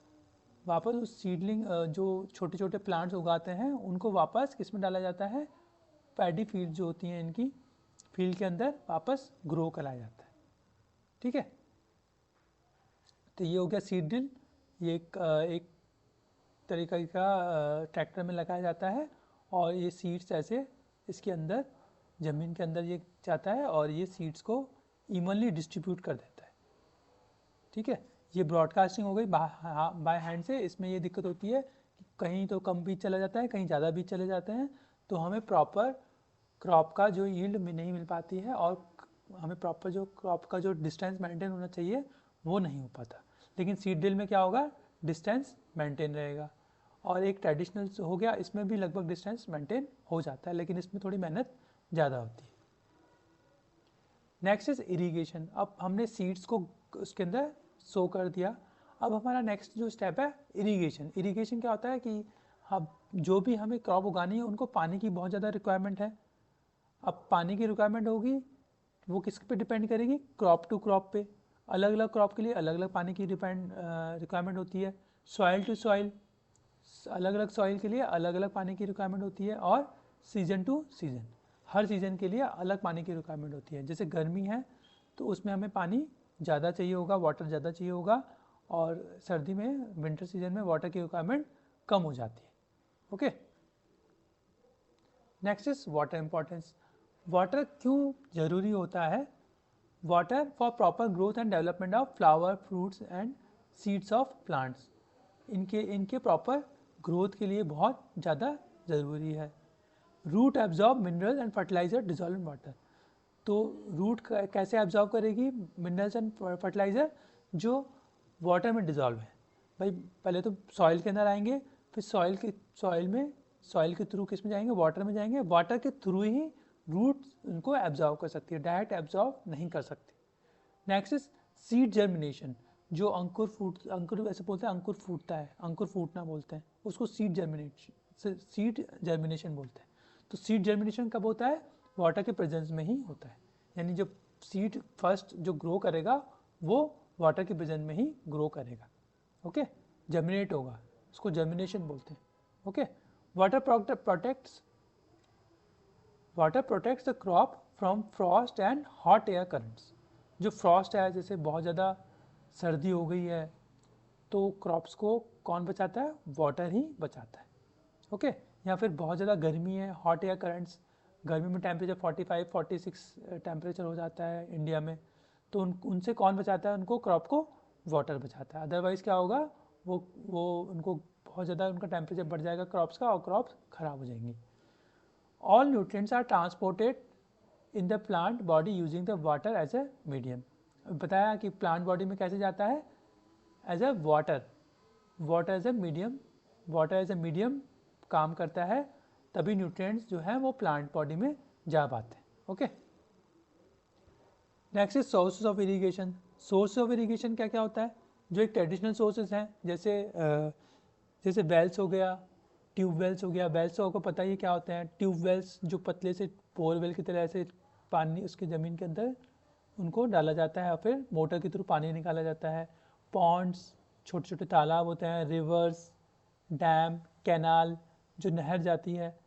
उस सीडलिंग जो छोटे छोटे प्लांट्स उगाते हैं उनको वापस किस में डाला जाता है, पैडी फील्ड जो होती हैं इनकी फील्ड के अंदर वापस ग्रो कराया जाता है। ठीक है, तो ये हो गया सीड ड्रिल। ये एक तरीका का ट्रैक्टर में लगाया जाता है और ये सीड्स ऐसे इसके अंदर ज़मीन के अंदर ये जाता है और ये सीड्स को इवनली डिस्ट्रीब्यूट कर देता है। ठीक है, ये ब्रॉडकास्टिंग हो गई बाय हैंड से। इसमें ये दिक्कत होती है कि कहीं तो कम बीज चला जाता है, कहीं ज़्यादा बीज चले जाते हैं, तो हमें प्रॉपर क्रॉप का जो यील्ड नहीं मिल पाती है और हमें प्रॉपर जो क्रॉप का जो डिस्टेंस मेंटेन होना चाहिए वो नहीं हो पाता। लेकिन सीड ड्रिल में क्या होगा, डिस्टेंस मेंटेन रहेगा। और एक ट्रेडिशनल हो गया, इसमें भी लगभग डिस्टेंस मेंटेन हो जाता है, लेकिन इसमें थोड़ी मेहनत ज़्यादा होती है। Next is irrigation. अब हमने सीड्स को उसके अंदर सो कर दिया, अब हमारा नेक्स्ट जो स्टेप है इरीगेशन। इरीगेशन क्या होता है कि अब जो भी हमें क्रॉप उगानी है उनको पानी की बहुत ज़्यादा रिक्वायरमेंट है। अब पानी की रिक्वायरमेंट होगी वो किस पे डिपेंड करेगी, क्रॉप टू क्रॉप पे। अलग अलग क्रॉप के लिए अलग अलग पानी की रिक्वायरमेंट होती है। सॉइल टू सॉइल, अलग अलग सॉइल के लिए अलग अलग पानी की रिक्वायरमेंट होती है। और सीजन टू सीजन, हर सीज़न के लिए अलग पानी की रिक्वायरमेंट होती है। जैसे गर्मी है तो उसमें हमें पानी ज़्यादा चाहिए होगा, वाटर ज़्यादा चाहिए होगा, और सर्दी में विंटर सीजन में वाटर की रिक्वायरमेंट कम हो जाती है। Okay, next is water importance. Water क्यों ज़रूरी होता है, water for proper growth and development of flower, fruits and seeds of plants. इनके प्रॉपर ग्रोथ के लिए बहुत ज़्यादा ज़रूरी है। Root absorb mineral and fertilizer dissolve in water. तो रूट कैसे एब्जॉर्ब करेगी मिनरल्स एंड फर्टिलाइजर जो वाटर में डिजॉल्व है। भाई पहले तो सॉइल के अंदर आएंगे, फिर सॉइल के थ्रू किस में जाएंगे, वाटर में जाएंगे, वाटर के थ्रू ही रूट उनको एब्जॉर्ब कर सकती है, डायरेक्ट एब्जॉर्ब नहीं कर सकती। Next is seed germination. जो अंकुर वैसे बोलते हैं अंकुर फूटता है, अंकुर फूटना बोलते हैं उसको, सीड जर्मिनेशन बोलते हैं। तो सीड जर्मिनेशन कब होता है, वाटर के प्रेजेंस में ही होता है। यानी जब सीड फर्स्ट जो ग्रो करेगा वो वाटर के प्रेजेंस में ही ग्रो करेगा। ओके, जर्मिनेट होगा, उसको जर्मिनेशन बोलते हैं। Okay, water protects the crop from Frost and hot air currents. जो फ्रॉस्ट है, जैसे बहुत ज़्यादा सर्दी हो गई है तो क्रॉप्स को कौन बचाता है, वाटर ही बचाता है। ओके, या फिर बहुत ज़्यादा गर्मी है, हॉट एयर करंट्स, गर्मी में टेम्परेचर 45-46 टेम्परेचर हो जाता है इंडिया में, तो उनसे कौन बचाता है, उनको क्रॉप को वाटर बचाता है। अदरवाइज़ क्या होगा, वो उनको बहुत ज़्यादा उनका टेम्परेचर बढ़ जाएगा क्रॉप्स का और क्रॉप्स ख़राब हो जाएंगी। All nutrients are transported in the plant body using the water as a medium. बताया कि प्लांट बॉडी में कैसे जाता है, as a water as a medium काम करता है, तभी न्यूट्रिएंट्स जो है वो प्लांट बॉडी में जा पाते हैं। Okay, next is sources of irrigation. Source of irrigation क्या क्या होता है, जो एक ट्रेडिशनल सोर्सेज हैं, जैसे वेल्स हो गया, ट्यूबवेल्स हो गया। वेल्स तो आपको पता ही क्या होते हैं, ट्यूबवेल्स जो पतले से बोरवेल की तरह से पानी उसकी ज़मीन के अंदर उनको डाला जाता है और फिर मोटर के थ्रू पानी निकाला जाता है। पॉन्ड्स, छोटे छोटे तालाब होते हैं, रिवर्स, डैम, कैनाल, जो नहर जाती है,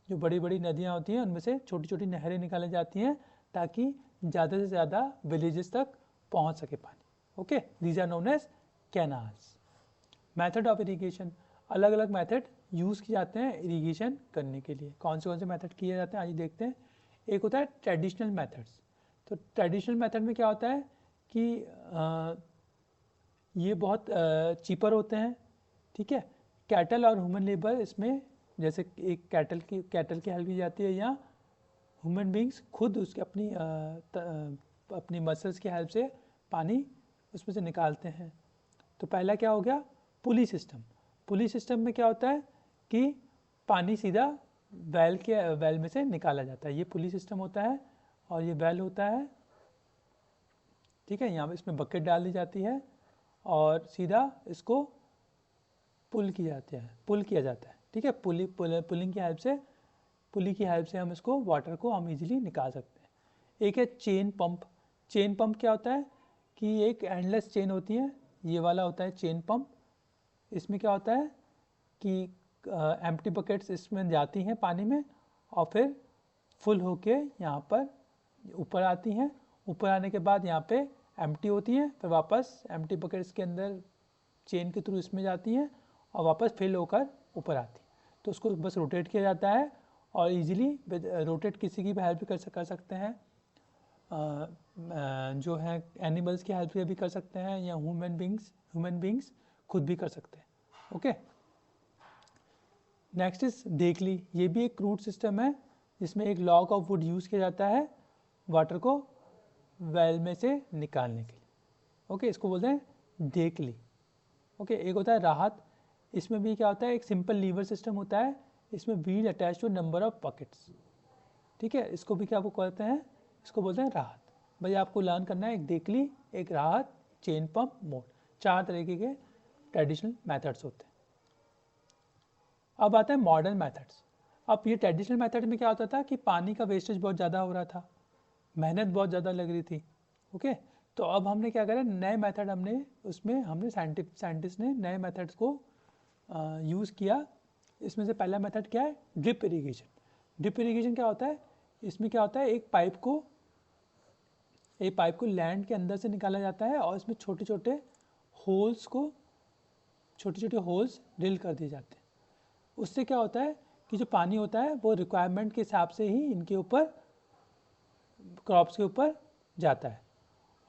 जो बड़ी बड़ी नदियाँ होती हैं उनमें से छोटी छोटी नहरें निकाली जाती हैं ताकि ज़्यादा से ज़्यादा विलेजेस तक पहुँच सके पानी। Okay, these are known as canals. Method of irrigation, अलग अलग मेथड यूज़ किए जाते हैं इरीगेशन करने के लिए। कौन से मेथड किए जाते हैं आइए देखते हैं। एक होता है ट्रेडिशनल मेथड्स। तो ट्रेडिशनल मेथड में क्या होता है कि ये बहुत चीपर होते हैं। ठीक है, कैटल और ह्यूमन लेबर इसमें, जैसे एक कैटल की हेल्प की जाती है या ह्यूमन बींग्स खुद उसके अपनी मसल्स की हेल्प से पानी उसमें से निकालते हैं। तो पहला क्या हो गया, पुली सिस्टम। पुली सिस्टम में क्या होता है कि पानी सीधा वेल में से निकाला जाता है। ये पुली सिस्टम होता है और ये वेल होता है, ठीक है। यहाँ पे इसमें बकेट डाल दी जाती है और सीधा इसको पुल किया जाता है, ठीक है। पुलिंग की हेल्प से हम इसको वाटर को हम इजीली निकाल सकते हैं। एक है चेन पंप। चेन पंप क्या होता है कि एक एंडलेस चेन होती है, ये वाला होता है चेन पंप। इसमें क्या होता है कि एम्प्टी बकेट्स इसमें जाती हैं पानी में और फिर फुल होके यहाँ पर ऊपर आती हैं। ऊपर आने के बाद यहाँ पे एम्प्टी होती हैं, फिर वापस एम्प्टी बकेट्स के अंदर चेन के थ्रू इसमें जाती हैं और वापस फिल होकर ऊपर आती हैं। तो उसको बस रोटेट किया जाता है और इजीली रोटेट किसी की भी हेल्प कर सकते हैं, जो है एनिमल्स की हेल्प से भी कर सकते हैं या ह्यूमन बींग्स खुद भी कर सकते हैं। ओके, नेक्स्ट इज देकली। ये भी एक क्रूड सिस्टम है जिसमें एक लॉग ऑफ वुड यूज़ किया जाता है वाटर को वेल में से निकालने के लिए। ओके, इसको बोलते हैं देकली। ओके, एक होता है राहत। इसमें भी क्या होता है, एक सिंपल लीवर सिस्टम होता है, इसमें wheel attach to number of buckets, ठीक है। इसको भी क्या वो कहते हैं, इसको बोलते हैं राहत। भाई आपको लर्न करना है एक देकली, एक राहत, चेन पंप, मोड, 4 तरीके के ट्रेडिशनल मेथड्स होते हैं। अब आता है मॉडर्न मेथड्स। अब ये ट्रेडिशनल मेथड में क्या होता था कि पानी का वेस्टेज बहुत ज़्यादा हो रहा था, मेहनत बहुत ज़्यादा लग रही थी। ओके, तो अब हमने क्या करा, नए मेथड हमने साइंटिस्ट ने नए मेथड्स को यूज़ किया। इसमें से पहला मेथड क्या है, ड्रिप इरिगेशन। ड्रिप इरिगेशन क्या होता है, इसमें क्या होता है, एक पाइप को लैंड के अंदर से निकाला जाता है और इसमें छोटे छोटे होल्स ड्रिल कर दिए जाते हैं। उससे क्या होता है कि जो पानी होता है वो रिक्वायरमेंट के हिसाब से ही इनके ऊपर, क्रॉप्स के ऊपर जाता है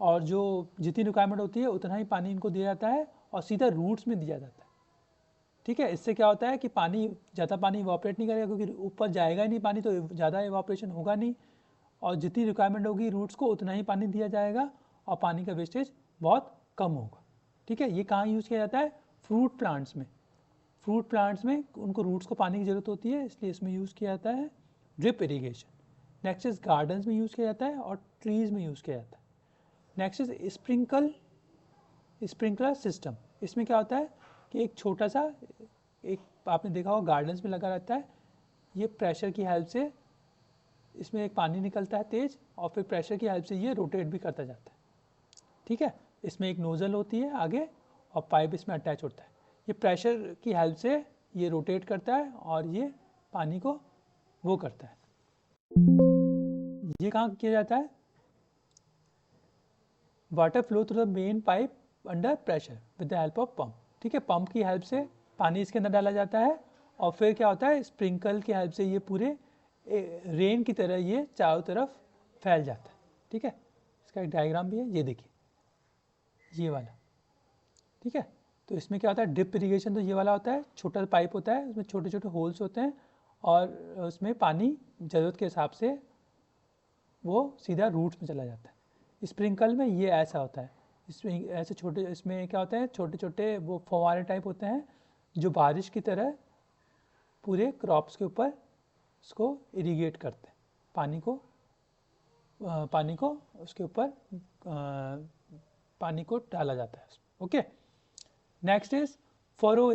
और जो जितनी रिक्वायरमेंट होती है उतना ही पानी इनको दिया जाता है और सीधा रूट्स में दिया जाता है, ठीक है। इससे क्या होता है कि ज़्यादा पानी इवापोरेट नहीं करेगा क्योंकि ऊपर जाएगा ही नहीं पानी, तो ज़्यादा इवापोरेशन होगा नहीं और जितनी रिक्वायरमेंट होगी रूट्स को उतना ही पानी दिया जाएगा और पानी का वेस्टेज बहुत कम होगा, ठीक है। ये कहाँ यूज़ किया जाता है, फ्रूट प्लांट्स में उनको रूट्स को पानी की ज़रूरत होती है, इसलिए इसमें यूज़ किया जाता है drip irrigation. Next is gardens में यूज़ किया जाता है और ट्रीज़ में यूज़ किया जाता है। Next is sprinkler system. इसमें क्या होता है कि एक छोटा सा, एक आपने देखा होगा गार्डन्स में लगा रहता है, ये प्रेशर की हेल्प से इसमें एक पानी निकलता है तेज़ और फिर प्रेशर की हेल्प से ये रोटेट भी करता जाता है, ठीक है। इसमें एक नोज़ल होती है आगे और पाइप इसमें अटैच होता है। ये प्रेशर की हेल्प से ये रोटेट करता है और ये पानी को वो करता है। ये कहाँ किया जाता है, water flow through the main pipe under pressure with the help of pump, ठीक है। पंप की हेल्प से पानी इसके अंदर डाला जाता है और फिर क्या होता है, स्प्रिंकल की हेल्प से ये पूरे रेन की तरह ये चारों तरफ फैल जाता है, ठीक है। इसका एक डायग्राम भी है, ये देखिए ये वाला, ठीक है। तो इसमें क्या होता है, ड्रिप इरीगेशन तो ये वाला होता है, छोटा पाइप होता है, उसमें छोटे छोटे होल्स होते हैं और उसमें पानी ज़रूरत के हिसाब से वो सीधा रूट्स में चला जाता है। स्प्रिंकल में ये ऐसा होता है, इसमें ऐसे छोटे, इसमें क्या होता है, छोटे छोटे वो फव्वारे टाइप होते हैं जो बारिश की तरह पूरे क्रॉप्स के ऊपर उसको इरीगेट करते हैं, पानी को उसके ऊपर पानी को डाला जाता है। Okay, next is furrow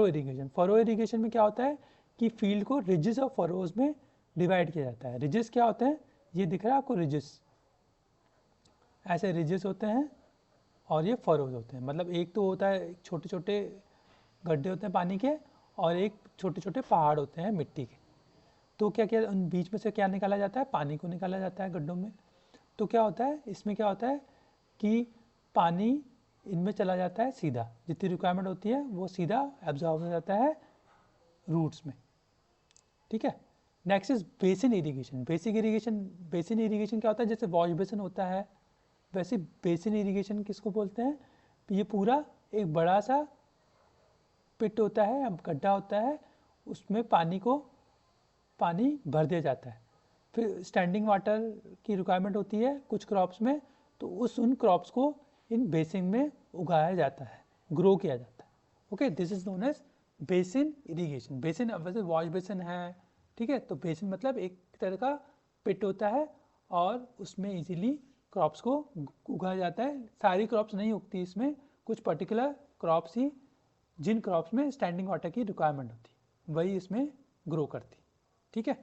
irrigation. Furrow irrigation में क्या होता है कि फील्ड को रिजेस और फरोज में डिवाइड किया जाता है। रिजेस क्या होते हैं, ये दिख रहा है आपको, रिजेस ऐसे रिजेस होते हैं और ये फरोज होते हैं। मतलब एक तो होता है छोटे छोटे गड्ढे होते हैं पानी के और एक छोटे छोटे पहाड़ होते हैं मिट्टी के। तो क्या क्या उन बीच में से क्या निकाला जाता है, पानी को निकाला जाता है गड्ढों में। तो क्या होता है इसमें, क्या होता है कि पानी इनमें चला जाता है सीधा, जितनी रिक्वायरमेंट होती है वो सीधा एब्जॉर्ब हो जाता है रूट्स में, ठीक है। Next is basin irrigation. Basin irrigation क्या होता है, जैसे वॉश बेसिन होता है वैसे बेसिन इरीगेशन किसको बोलते हैं, ये पूरा एक बड़ा सा पिट होता है, गड्ढा होता है, उसमें पानी भर दिया जाता है। फिर स्टैंडिंग वाटर की रिक्वायरमेंट होती है कुछ क्रॉप्स में, तो उन क्रॉप्स को इन बेसिन में उगाया जाता है, ग्रो किया जाता है। Okay, this is known as basin irrigation. Basin वैसे वॉश बेसिन है, ठीक है। तो बेसिन मतलब एक तरह का पिट होता है और उसमें इजीली क्रॉप्स को उगाया जाता है। सारी क्रॉप्स नहीं उगती इसमें, कुछ पर्टिकुलर क्रॉप्स ही, जिन क्रॉप्स में स्टैंडिंग वाटर की रिक्वायरमेंट होती वही इसमें ग्रो करती। ठीक है।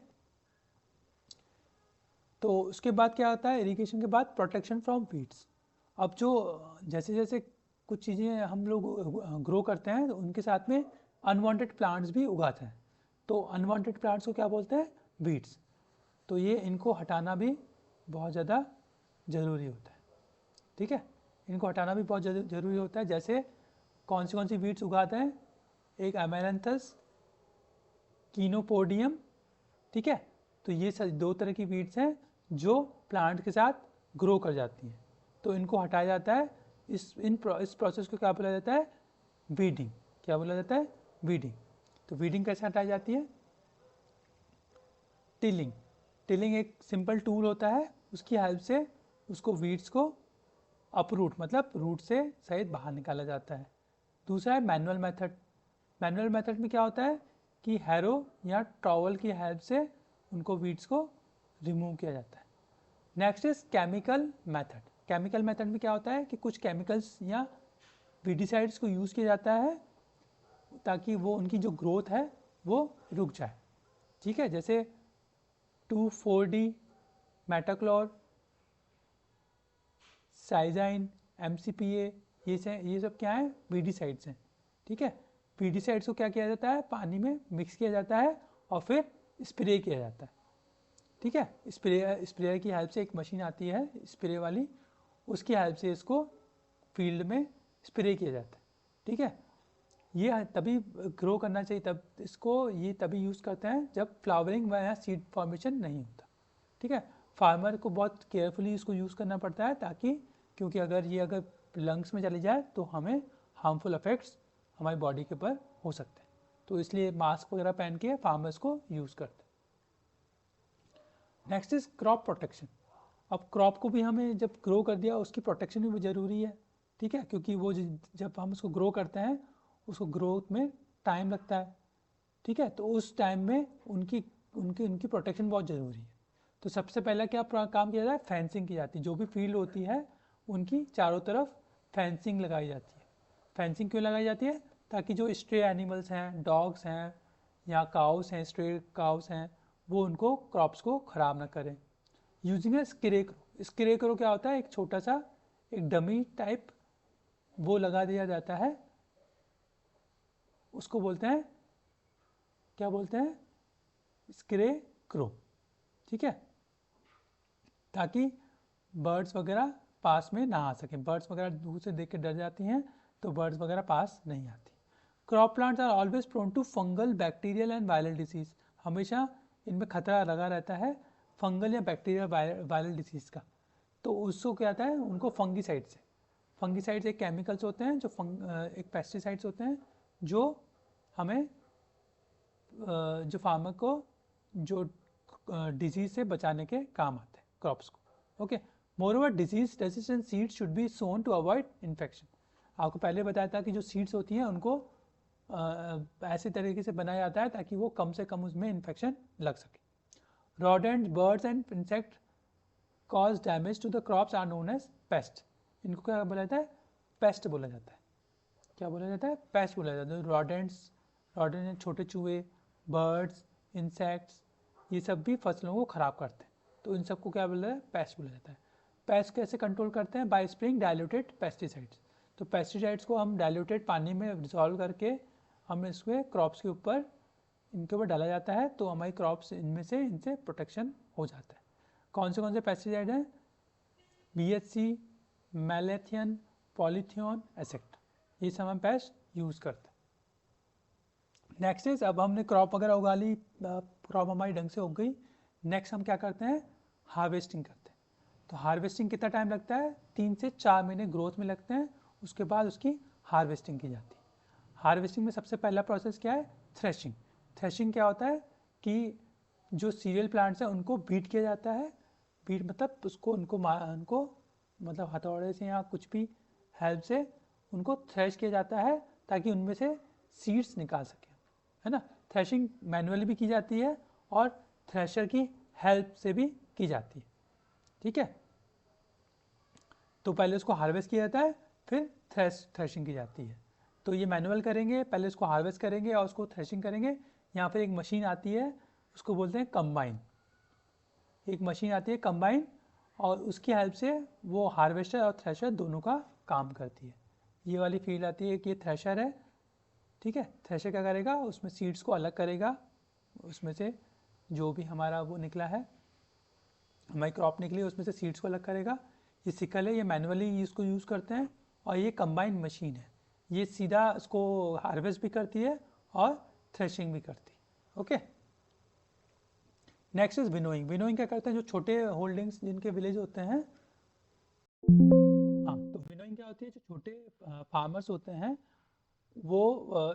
तो उसके बाद क्या होता है, इरिगेशन के बाद प्रोटेक्शन फ्रॉम वीड्स। अब जो जैसे जैसे कुछ चीज़ें हम लोग ग्रो करते हैं तो उनके साथ में अनवांटेड प्लांट्स भी उगाते हैं। तो अनवांटेड प्लांट्स को क्या बोलते हैं, वीड्स। तो ये इनको हटाना भी बहुत ज़्यादा ज़रूरी होता है। ठीक है, इनको हटाना भी बहुत ज़रूरी होता है। जैसे कौन सी वीड्स उगाते हैं, एक अमेरंथस, कीनोपोडियम। ठीक है, तो ये दो तरह की वीड्स हैं जो प्लांट के साथ ग्रो कर जाती हैं, तो इनको हटाया जाता है। इस प्रोसेस को क्या बोला जाता है, वीडिंग। क्या बोला जाता है, वीडिंग। तो वीडिंग कैसे हटाई जाती है, टिलिंग। टिलिंग एक सिंपल टूल होता है, उसकी हेल्प से उसको वीड्स को अपरूट मतलब रूट से सहित बाहर निकाला जाता है। दूसरा है मैनुअल मेथड। मैनुअल मेथड में क्या होता है कि हैरो या टॉवल की हेल्प से उनको वीड्स को रिमूव किया जाता है। Next is chemical method. Chemical method में क्या होता है कि कुछ केमिकल्स या वीडिसाइड्स को यूज़ किया जाता है ताकि वो उनकी जो ग्रोथ है वो रुक जाए। ठीक है, जैसे 2,4-D, मेटाक्लोर, साइजाइन, MCPA, ये सब क्या है, वीडिसाइड्स हैं। ठीक है, वीडिसाइड्स को क्या किया जाता है, पानी में मिक्स किया जाता है और फिर स्प्रे किया जाता है। ठीक है, स्प्रेयर की हेल्प से, एक मशीन आती है स्प्रे वाली, उसकी हेल्प से इसको फील्ड में स्प्रे किया जाता है। ठीक है, ये तभी ग्रो करना चाहिए, तब इसको ये तभी यूज़ करते हैं जब फ्लावरिंग या सीड फॉर्मेशन नहीं होता। ठीक है, फार्मर को बहुत केयरफुली इसको यूज़ करना पड़ता है ताकि, क्योंकि अगर लंग्स में चली जाए तो हमें हार्मफुल इफेक्ट्स हमारी बॉडी के ऊपर हो सकते हैं। तो इसलिए मास्क वगैरह पहन के फार्मर्स को यूज़ करते हैं। Next is crop protection. अब क्रॉप को भी हमें जब ग्रो कर दिया उसकी प्रोटेक्शन भी ज़रूरी है। ठीक है, क्योंकि वो जब हम उसको ग्रो करते हैं उसको ग्रोथ में टाइम लगता है। ठीक है, तो उस टाइम में उनकी उनकी उनकी प्रोटेक्शन बहुत ज़रूरी है। तो सबसे पहला क्या काम किया जाता है, फेंसिंग की जाती है। जो भी फील्ड होती है उनकी चारों तरफ फेंसिंग लगाई जाती है। फेंसिंग क्यों लगाई जाती है, ताकि जो स्ट्रे एनिमल्स हैं, डॉग्स हैं या काउस हैं, स्ट्रे काउस हैं, वो उनको क्रॉप्स को ख़राब ना करें। यूजिंग ए स्क्रेकरो। स्क्रेकरो क्या होता है, एक छोटा सा एक डमी टाइप वो लगा दिया जाता है, उसको बोलते हैं, क्या बोलते हैं, स्क्रेकरो। ठीक है, ताकि बर्ड्स वगैरह पास में ना आ सकें। बर्ड्स वगैरह दूर से देख के डर जाती हैं, तो बर्ड्स वगैरह पास नहीं आती। Crop plants are always prone to fungal, bacterial and viral disease. हमेशा इनमें खतरा लगा रहता है फंगल या बैक्टीरियल वायरल डिसीज का। तो उसको क्या आता है, उनको फंगीसाइड से। फंगीसाइड्स एक केमिकल्स होते हैं जो एक पेस्टिसाइड्स होते हैं जो हमें जो फार्मर को जो डिजीज से बचाने के काम आते हैं क्रॉप्स को। Okay, moreover disease resistant seeds should be sown to avoid infection. आपको पहले बताया था कि जो सीड्स होती हैं उनको ऐसे तरीके से बनाया जाता है ताकि वो कम से कम उसमें इन्फेक्शन लग सके। rodents, birds and insect cause damage to the crops are known as pest। इनको क्या बोला जाता है, पेस्ट बोला जाता है। क्या बोला जाता है, पेस्ट बोला जाता है। rodents छोटे चूहे, बर्ड्स, इंसेक्ट्स, ये सब भी फसलों को ख़राब करते हैं, तो इन सबको क्या बोला जाता है, पेस्ट बोला जाता है। पेस्ट कैसे कंट्रोल करते हैं, बाय स्प्रेइंग डाइल्यूटेड पेस्टिसाइड्स। तो पेस्टिसाइड्स को हम डाइल्यूटेड पानी में डिसॉल्व करके हम इसके क्रॉप्स के ऊपर इनके ऊपर डाला जाता है, तो हमारी क्रॉप्स इनसे प्रोटेक्शन हो जाता है। कौन से पेस्टिसाइड हैं, BHC, मैलेथियन, पॉलीथियन, एसेक्ट, ये सब हम पेस्ट यूज़ करते हैं। नेक्स्ट इज, अब हमने क्रॉप वगैरह उगा ली, क्रॉप हमारी ढंग से उग गई। नेक्स्ट हम क्या करते हैं, हार्वेस्टिंग करते हैं। तो हार्वेस्टिंग कितना टाइम लगता है, 3 से 4 महीने ग्रोथ में लगते हैं, उसके बाद उसकी हार्वेस्टिंग की जाती है। हार्वेस्टिंग में सबसे पहला प्रोसेस क्या है, थ्रेशिंग। थ्रेशिंग क्या होता है कि जो सीरियल प्लांट्स हैं उनको बीट किया जाता है। बीट मतलब उनको मतलब हथौड़े से या कुछ भी हेल्प से उनको थ्रेश किया जाता है ताकि उनमें से सीड्स निकाल सकें, है ना। थ्रेशिंग मैनुअली भी की जाती है और थ्रेशर की हेल्प से भी की जाती है। ठीक है, तो पहले उसको हार्वेस्ट किया जाता है, फिर थ्रेशिंग की जाती है। तो ये मैनुअल करेंगे, पहले उसको हार्वेस्ट करेंगे और उसको थ्रेशिंग करेंगे। यहाँ पर एक मशीन आती है, उसको बोलते हैं कंबाइन। एक मशीन आती है कंबाइन, और उसकी हेल्प से वो हार्वेस्टर और थ्रेशर दोनों का काम करती है। ये वाली फील्ड आती है कि ये थ्रेशर है। ठीक है, थ्रेशर क्या करेगा, उसमें सीड्स को अलग करेगा, उसमें से जो भी हमारा वो निकला है, हमारी क्रॉप निकली, उसमें से सीड्स को अलग करेगा। ये सिकल है, ये मैनुअली इसको यूज़ करते हैं। और ये कंबाइन मशीन है, ये सीधा उसको हार्वेस्ट भी करती है और थ्रेशिंग भी करती है। Okay, next is winnowing. Winnowing क्या करते हैं, जो छोटे होल्डिंग्स जिनके विलेज होते हैं, हाँ, तो विनोइंग क्या होती है, जो छोटे फार्मर्स होते हैं वो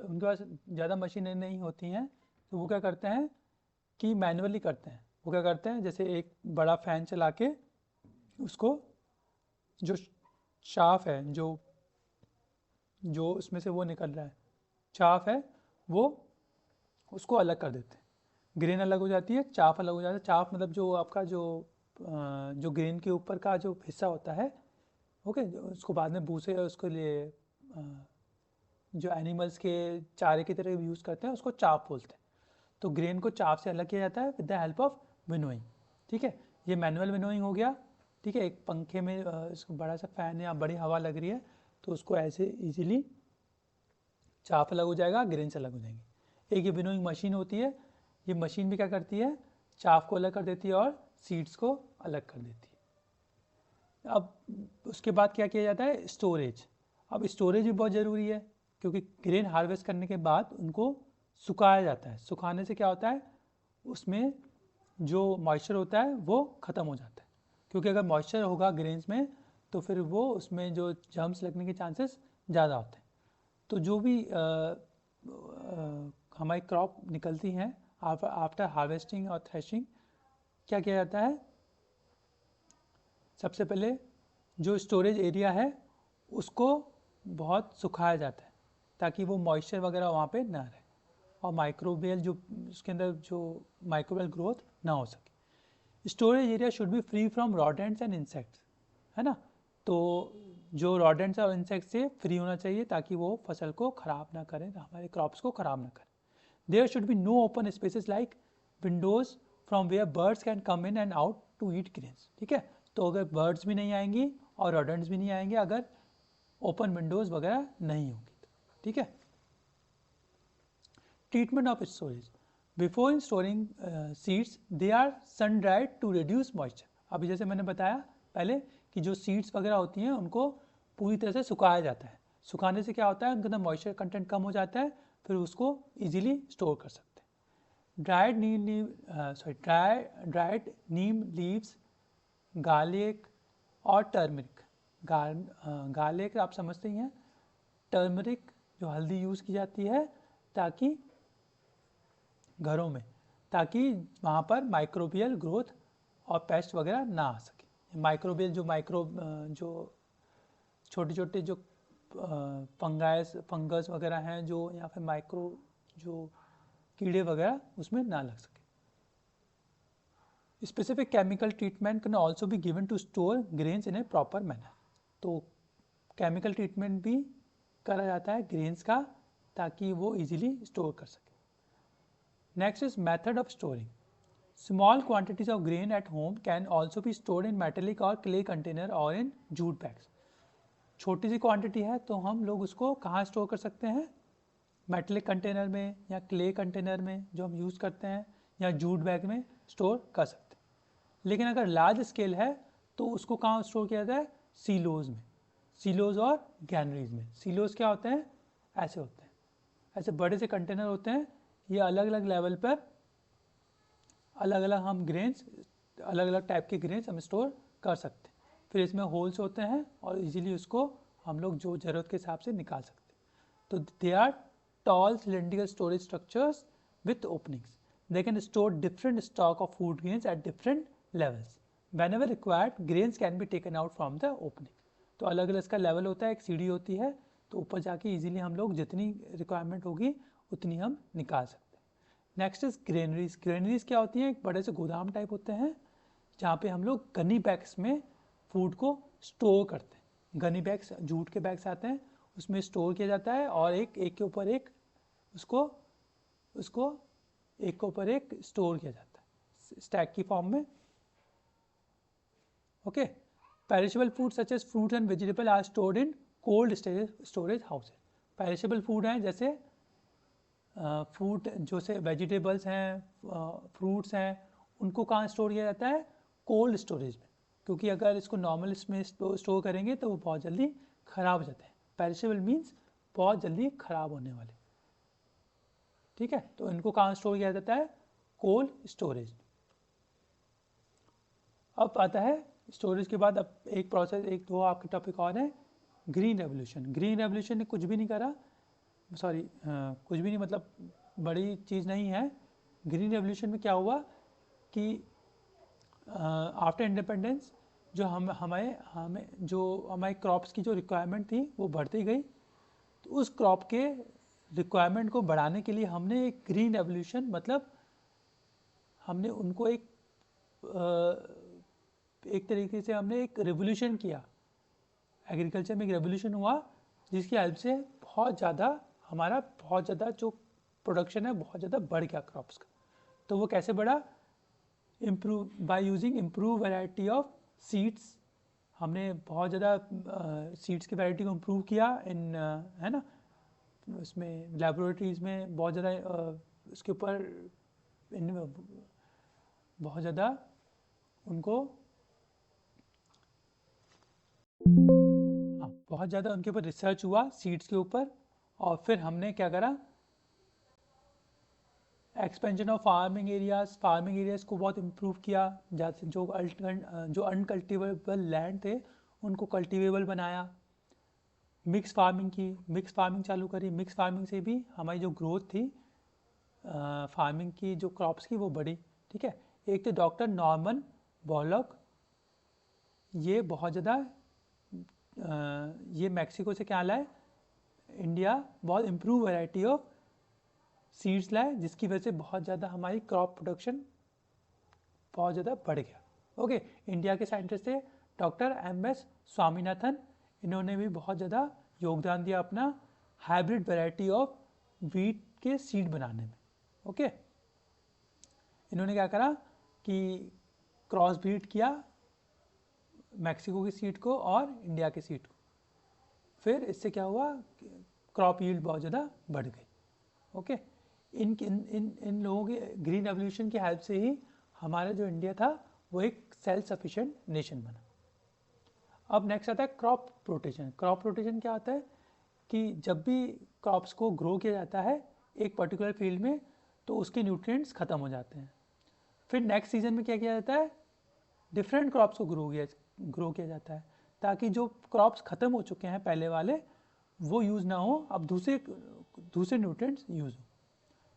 उनके पास ज़्यादा मशीनें नहीं होती हैं, तो वो क्या करते हैं कि मैनुअली करते हैं। वो क्या करते हैं, जैसे एक बड़ा फैन चला के उसको जो शाफ है, जो जो उसमें से वो निकल रहा है, चाफ है, वो उसको अलग कर देते हैं। ग्रेन अलग हो जाती है, चाफ अलग हो जाता है। चाफ मतलब जो आपका जो ग्रेन के ऊपर का जो हिस्सा होता है, ओके, उसको बाद में भूसे उसके लिए जो एनिमल्स के चारे की तरह यूज़ करते हैं, उसको चाफ बोलते हैं। तो ग्रेन को चाफ से अलग किया जाता है with the help of winnowing. ठीक है, ये मैनुअल विनोइंग हो गया। ठीक है, एक पंखे में इसको बड़ा सा फैन है या बड़ी हवा लग रही है, तो उसको ऐसे इजीली चाफ अलग हो जाएगा, ग्रेन से अलग हो जाएंगे। एक ये विनोइंग मशीन होती है, ये मशीन भी क्या करती है, चाफ को अलग कर देती है और सीड्स को अलग कर देती है। अब उसके बाद क्या किया जाता है, स्टोरेज। अब स्टोरेज भी बहुत ज़रूरी है, क्योंकि ग्रेन हार्वेस्ट करने के बाद उनको सुखाया जाता है। सुखाने से क्या होता है, उसमें जो मॉइस्चर होता है वो ख़त्म हो जाता है, क्योंकि अगर मॉइस्चर होगा ग्रेन्स में तो फिर वो उसमें जो जर्म्स लगने के चांसेस ज़्यादा होते हैं। तो जो भी हमारी क्रॉप निकलती हैं आफ्टर हार्वेस्टिंग और थ्रेशिंग, क्या किया जाता है, सबसे पहले जो स्टोरेज एरिया है उसको बहुत सुखाया जाता है, ताकि वो मॉइस्चर वगैरह वहाँ पे ना रहे और माइक्रोबियल जो उसके अंदर जो माइक्रोबियल ग्रोथ ना हो सके। Storage area should be free from rodents and insects, है ना। तो जो रॉडेंट्स और इंसेक्ट से फ्री होना चाहिए, ताकि वो फसल को ख़राब ना करें, हमारे क्रॉप्स को ख़राब ना करें। There should be no open spaces like windows from where birds can come in and out to eat grains. ठीक है, तो अगर बर्ड्स भी नहीं आएंगी और रॉडेंट्स भी नहीं आएंगे अगर ओपन विंडोज़ वगैरह नहीं होंगी तो। ठीक है, treatment of storage. Before storing seeds they are sun dried to reduce moisture. अभी जैसे मैंने बताया पहले कि जो सीड्स वगैरह होती हैं उनको पूरी तरह से सुखाया जाता है। सुखाने से क्या होता है, उनके अंदर मॉइस्चर कंटेंट कम हो जाता है, फिर उसको इजीली स्टोर कर सकते हैं। ड्राइड नीम लीव्स, गार्लिक और टर्मरिक। गार्लिक आप समझते ही हैं, टर्मरिक जो हल्दी यूज़ की जाती है ताकि घरों में, ताकि वहाँ पर माइक्रोबियल ग्रोथ और पेस्ट वगैरह ना आ सके। माइक्रोबियल जो छोटे छोटे जो फंगस वगैरह हैं जो, या फिर माइक्रो जो कीड़े वगैरह उसमें ना लग सके। Specific chemical treatment can also be given to store grains in a proper manner. तो केमिकल ट्रीटमेंट भी करा जाता है ग्रेन्स का, ताकि वो इजीली स्टोर कर सके। Next is method of storing. Small quantities of grain at home can also be stored in metallic or clay container or in jute bags. छोटी सी क्वांटिटी है तो हम लोग उसको कहाँ स्टोर कर सकते हैं, मेटलिक कंटेनर में या क्ले कंटेनर में जो हम यूज़ करते हैं, या जूट बैग में स्टोर कर सकते हैं। लेकिन अगर लार्ज स्केल है तो उसको कहाँ स्टोर किया जाता है, सीलोज में, सीलोज और गैनरीज में। सीलोज क्या होते हैं, ऐसे होते हैं, ऐसे बड़े से कंटेनर होते हैं। ये अलग अलग लेवल पर अलग अलग हम ग्रेन्स, अलग अलग टाइप के ग्रेन्स हम स्टोर कर सकते हैं। फिर इसमें होल्स होते हैं और इजीली उसको हम लोग जो ज़रूरत के हिसाब से निकाल सकते हैं। तो they are tall cylindrical storage structures with openings. They can store different stock of food grains at different levels. whenever required grains can be taken out from the opening। तो अलग अलग इसका लेवल होता है, एक सीढ़ी होती है, तो ऊपर जाके इजीली हम लोग जितनी रिक्वायरमेंट होगी उतनी हम निकाल सकते हैं। Next is granaries. ग्रेनरीज क्या होती हैं? एक बड़े से गोदाम टाइप होते हैं जहाँ पे हम लोग गनी बैग्स में फूड को स्टोर करते हैं। गनी बैग्स जूट के बैग्स आते हैं, उसमें स्टोर किया जाता है और एक के ऊपर एक उसको उसको एक के ऊपर एक स्टोर किया जाता है स्टैक की फॉर्म में। Okay, perishable food such as fruit and vegetable are stored in cold storage houses. Perishable food हैं जैसे फूड जो से वेजिटेबल्स हैं, फ्रूट्स हैं, उनको कहाँ स्टोर किया जाता है? कोल्ड स्टोरेज में, क्योंकि अगर इसको नॉर्मल इसमें स्टोर करेंगे तो वो बहुत जल्दी ख़राब हो जाते हैं। पेरिशेबल मीन्स बहुत जल्दी ख़राब होने वाले, ठीक है। तो इनको कहाँ स्टोर किया जाता है? Cold storage. अब आता है स्टोरेज के बाद, अब एक प्रोसेस, एक दो आपके टॉपिक और हैं। Green revolution. ग्रीन रेवोल्यूशन ने कुछ भी नहीं करा, सॉरी कुछ भी नहीं मतलब बड़ी चीज़ नहीं है। ग्रीन रेवोल्यूशन में क्या हुआ कि आफ्टर इंडिपेंडेंस जो हमारे क्रॉप्स की जो रिक्वायरमेंट थी वो बढ़ती गई। तो उस क्रॉप के रिक्वायरमेंट को बढ़ाने के लिए हमने एक ग्रीन रेवोल्यूशन, मतलब हमने उनको एक तरीके से हमने एक रेवोल्यूशन किया। एग्रीकल्चर में एक रेवोल्यूशन हुआ जिसकी हेल्प से बहुत ज़्यादा जो प्रोडक्शन है बहुत ज़्यादा बढ़ गया क्रॉप्स का। तो वो कैसे बढ़ा? Improve by using improve variety of seeds. हमने बहुत ज़्यादा सीड्स की वैरायटी को इम्प्रूव किया इन है ना, उसमें लेबोरेटरीज़ में बहुत ज़्यादा उसके ऊपर बहुत ज़्यादा उनको बहुत ज़्यादा उनके ऊपर रिसर्च हुआ सीड्स के ऊपर। और फिर हमने क्या करा? एक्सपेंशन ऑफ फार्मिंग एरियाज़ को बहुत इम्प्रूव किया। जैसे जो अनकल्टिवेबल लैंड थे उनको कल्टिवेबल बनाया। मिक्स फार्मिंग चालू करी। मिक्स फार्मिंग से भी हमारी जो ग्रोथ थी फार्मिंग की, जो क्रॉप्स की, वो बढ़ी, ठीक है। एक थे डॉक्टर नॉर्मन बॉरलॉग, ये बहुत ज़्यादा ये मैक्सिको से क्या लाए? इंडिया बहुत इम्प्रूव वैरायटी ऑफ सीड्स लाए, जिसकी वजह से बहुत ज़्यादा हमारी क्रॉप प्रोडक्शन बहुत ज़्यादा बढ़ गया। ओके, इंडिया के साइंटिस्ट थे डॉक्टर MS स्वामीनाथन। इन्होंने भी बहुत ज़्यादा योगदान दिया अपना हाइब्रिड वैरायटी ऑफ वीट के सीड बनाने में। ओके, इन्होंने क्या करा कि क्रॉस ब्रीड किया मैक्सिको की सीड को और इंडिया के सीड को। फिर इससे क्या हुआ? क्रॉप यील्ड बहुत ज़्यादा बढ़ गई। ओके, इन लोगों के ग्रीन रेवोल्यूशन की हेल्प से ही हमारा जो इंडिया था वो एक सेल्फ सफिशिएंट नेशन बना। अब नेक्स्ट आता है क्रॉप रोटेशन। क्रॉप रोटेशन क्या होता है कि जब भी क्रॉप्स को ग्रो किया जाता है एक पर्टिकुलर फील्ड में तो उसके न्यूट्रिएंट्स ख़त्म हो जाते हैं। फिर नेक्स्ट सीजन में क्या किया जाता है? डिफरेंट क्रॉप्स को ग्रो किया जाता है ताकि जो क्रॉप्स ख़त्म हो चुके हैं पहले वाले वो यूज़ ना हो, अब दूसरे न्यूट्रिएंट्स यूज़ हो।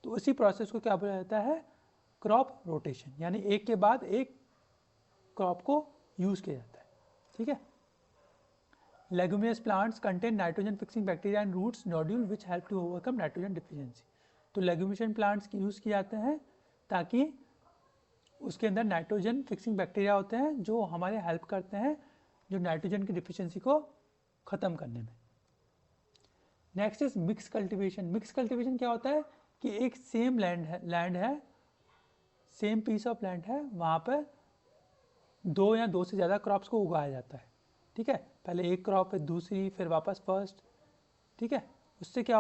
तो इसी प्रोसेस को क्या बोला जाता है? क्रॉप रोटेशन, यानी एक के बाद एक क्रॉप को यूज़ किया जाता है, ठीक है। Leguminous plants contain nitrogen fixing bacteria and roots nodule which help to overcome nitrogen deficiency. तो लेगुमिनेशन प्लांट्स यूज़ किए जाते हैं ताकि उसके अंदर नाइट्रोजन फिक्सिंग बैक्टीरिया होते हैं जो हमारे हेल्प करते हैं जो नाइट्रोजन की डिफिशियंसी को ख़त्म करने में। Next is mix cultivation. Mix cultivation क्या होता है कि एक सेम लैंड है, सेम पीस ऑफ लैंड है, वहाँ पर दो या दो से ज़्यादा क्रॉप्स को उगाया जाता है, ठीक है। पहले एक क्रॉप है, दूसरी, फिर वापस फर्स्ट, ठीक है। उससे क्या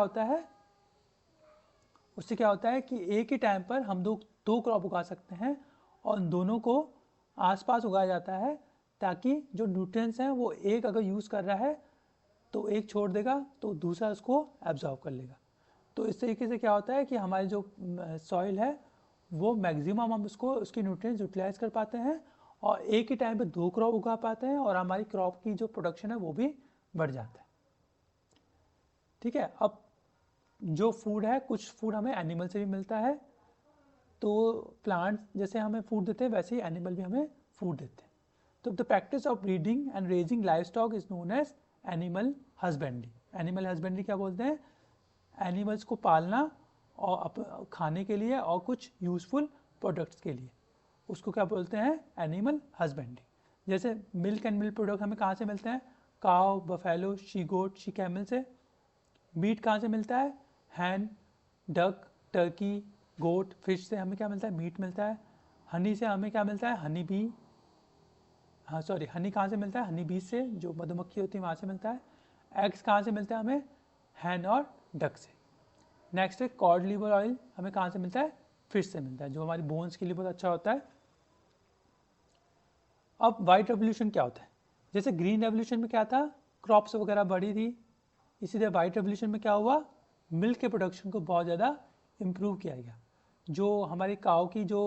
होता है कि एक ही टाइम पर हम दो क्रॉप उगा सकते हैं और दोनों को आसपास उगाया जाता है ताकि जो न्यूट्रिएंट्स हैं वो एक अगर यूज़ कर रहा है तो एक छोड़ देगा तो दूसरा उसको एब्जॉर्ब कर लेगा। तो इस तरीके से क्या होता है कि हमारी जो सॉइल है वो मैक्सिमम हम उसकी न्यूट्रिएंट्स यूटिलाइज कर पाते हैं और एक ही टाइम पे दो क्रॉप उगा पाते हैं और हमारी क्रॉप की जो प्रोडक्शन है वो भी बढ़ जाता है, ठीक है। अब जो फूड है, कुछ फूड हमें एनिमल से भी मिलता है, तो प्लांट्स जैसे हमें फूड देते हैं वैसे ही एनिमल भी हमें फूड देते हैं। तो the practice of breeding and raising livestock is known as animal husbandry. Animal husbandry क्या बोलते हैं? एनिमल्स को पालना और खाने के लिए और कुछ यूज़फुल प्रोडक्ट्स के लिए। उसको क्या बोलते हैं? Animal husbandry. जैसे मिल्क एंड मिल्क प्रोडक्ट हमें कहाँ से मिलते हैं? Cow, buffalo, she goat, she camel से। मीट कहाँ से मिलता है? Hen, duck, turkey, goat, fish से हमें क्या मिलता है? मीट मिलता है। हनी से हमें क्या मिलता है? हनी बी, हाँ सॉरी, हनी कहाँ से मिलता है? हनी बी से, जो मधुमक्खी होती है वहाँ से मिलता है। एग्स कहाँ से मिलता है हमें? हैन और डक से। नेक्स्ट है कॉड लिवर ऑयल, हमें कहाँ से मिलता है? फिश से मिलता है, जो हमारी बोन्स के लिए बहुत अच्छा होता है। अब वाइट रेवोल्यूशन क्या होता है? जैसे ग्रीन रेवोल्यूशन में क्या था? क्रॉप्स वगैरह बढ़ी थी। इसीलिए वाइट रेवोल्यूशन में क्या हुआ? मिल्क के प्रोडक्शन को बहुत ज़्यादा इम्प्रूव किया गया। जो हमारी काव की जो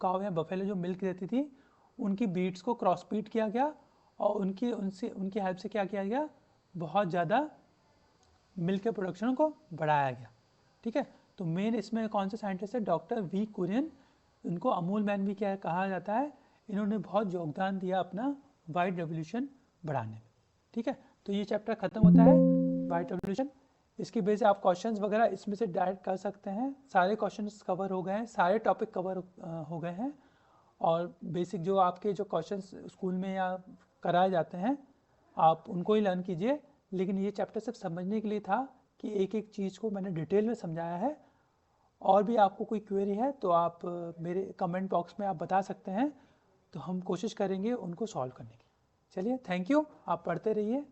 काव या बफेलो जो मिल्क देती थी, उनकी ब्रीड्स को क्रॉस ब्रीड किया गया और उनकी हेल्प से क्या किया गया? बहुत ज़्यादा मिल्क के प्रोडक्शन को बढ़ाया गया। ठीक है, तो मेन इसमें कौन से साइंटिस्ट है? Doctor V Kurien. इनको अमूल मैन भी क्या कहा जाता है। इन्होंने बहुत योगदान दिया अपना वाइट रेवोल्यूशन बढ़ाने में। ठीक है, तो ये चैप्टर खत्म होता है वाइट रेवोल्यूशन। इसकी वजह से आप क्वेश्चंस वगैरह इसमें से डायरेक्ट कर सकते हैं। सारे क्वेश्चंस कवर हो गए हैं, सारे टॉपिक कवर हो गए हैं। और बेसिक जो आपके जो क्वेश्चंस स्कूल में या कराए जाते हैं, आप उनको ही लर्न कीजिए। लेकिन ये चैप्टर सिर्फ समझने के लिए था कि एक एक चीज़ को मैंने डिटेल में समझाया है। और भी आपको कोई क्वेरी है तो आप मेरे कमेंट बॉक्स में आप बता सकते हैं, तो हम कोशिश करेंगे उनको सॉल्व करने की। चलिए, थैंक यू, आप पढ़ते रहिए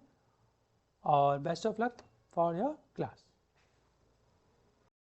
और best of luck for your class.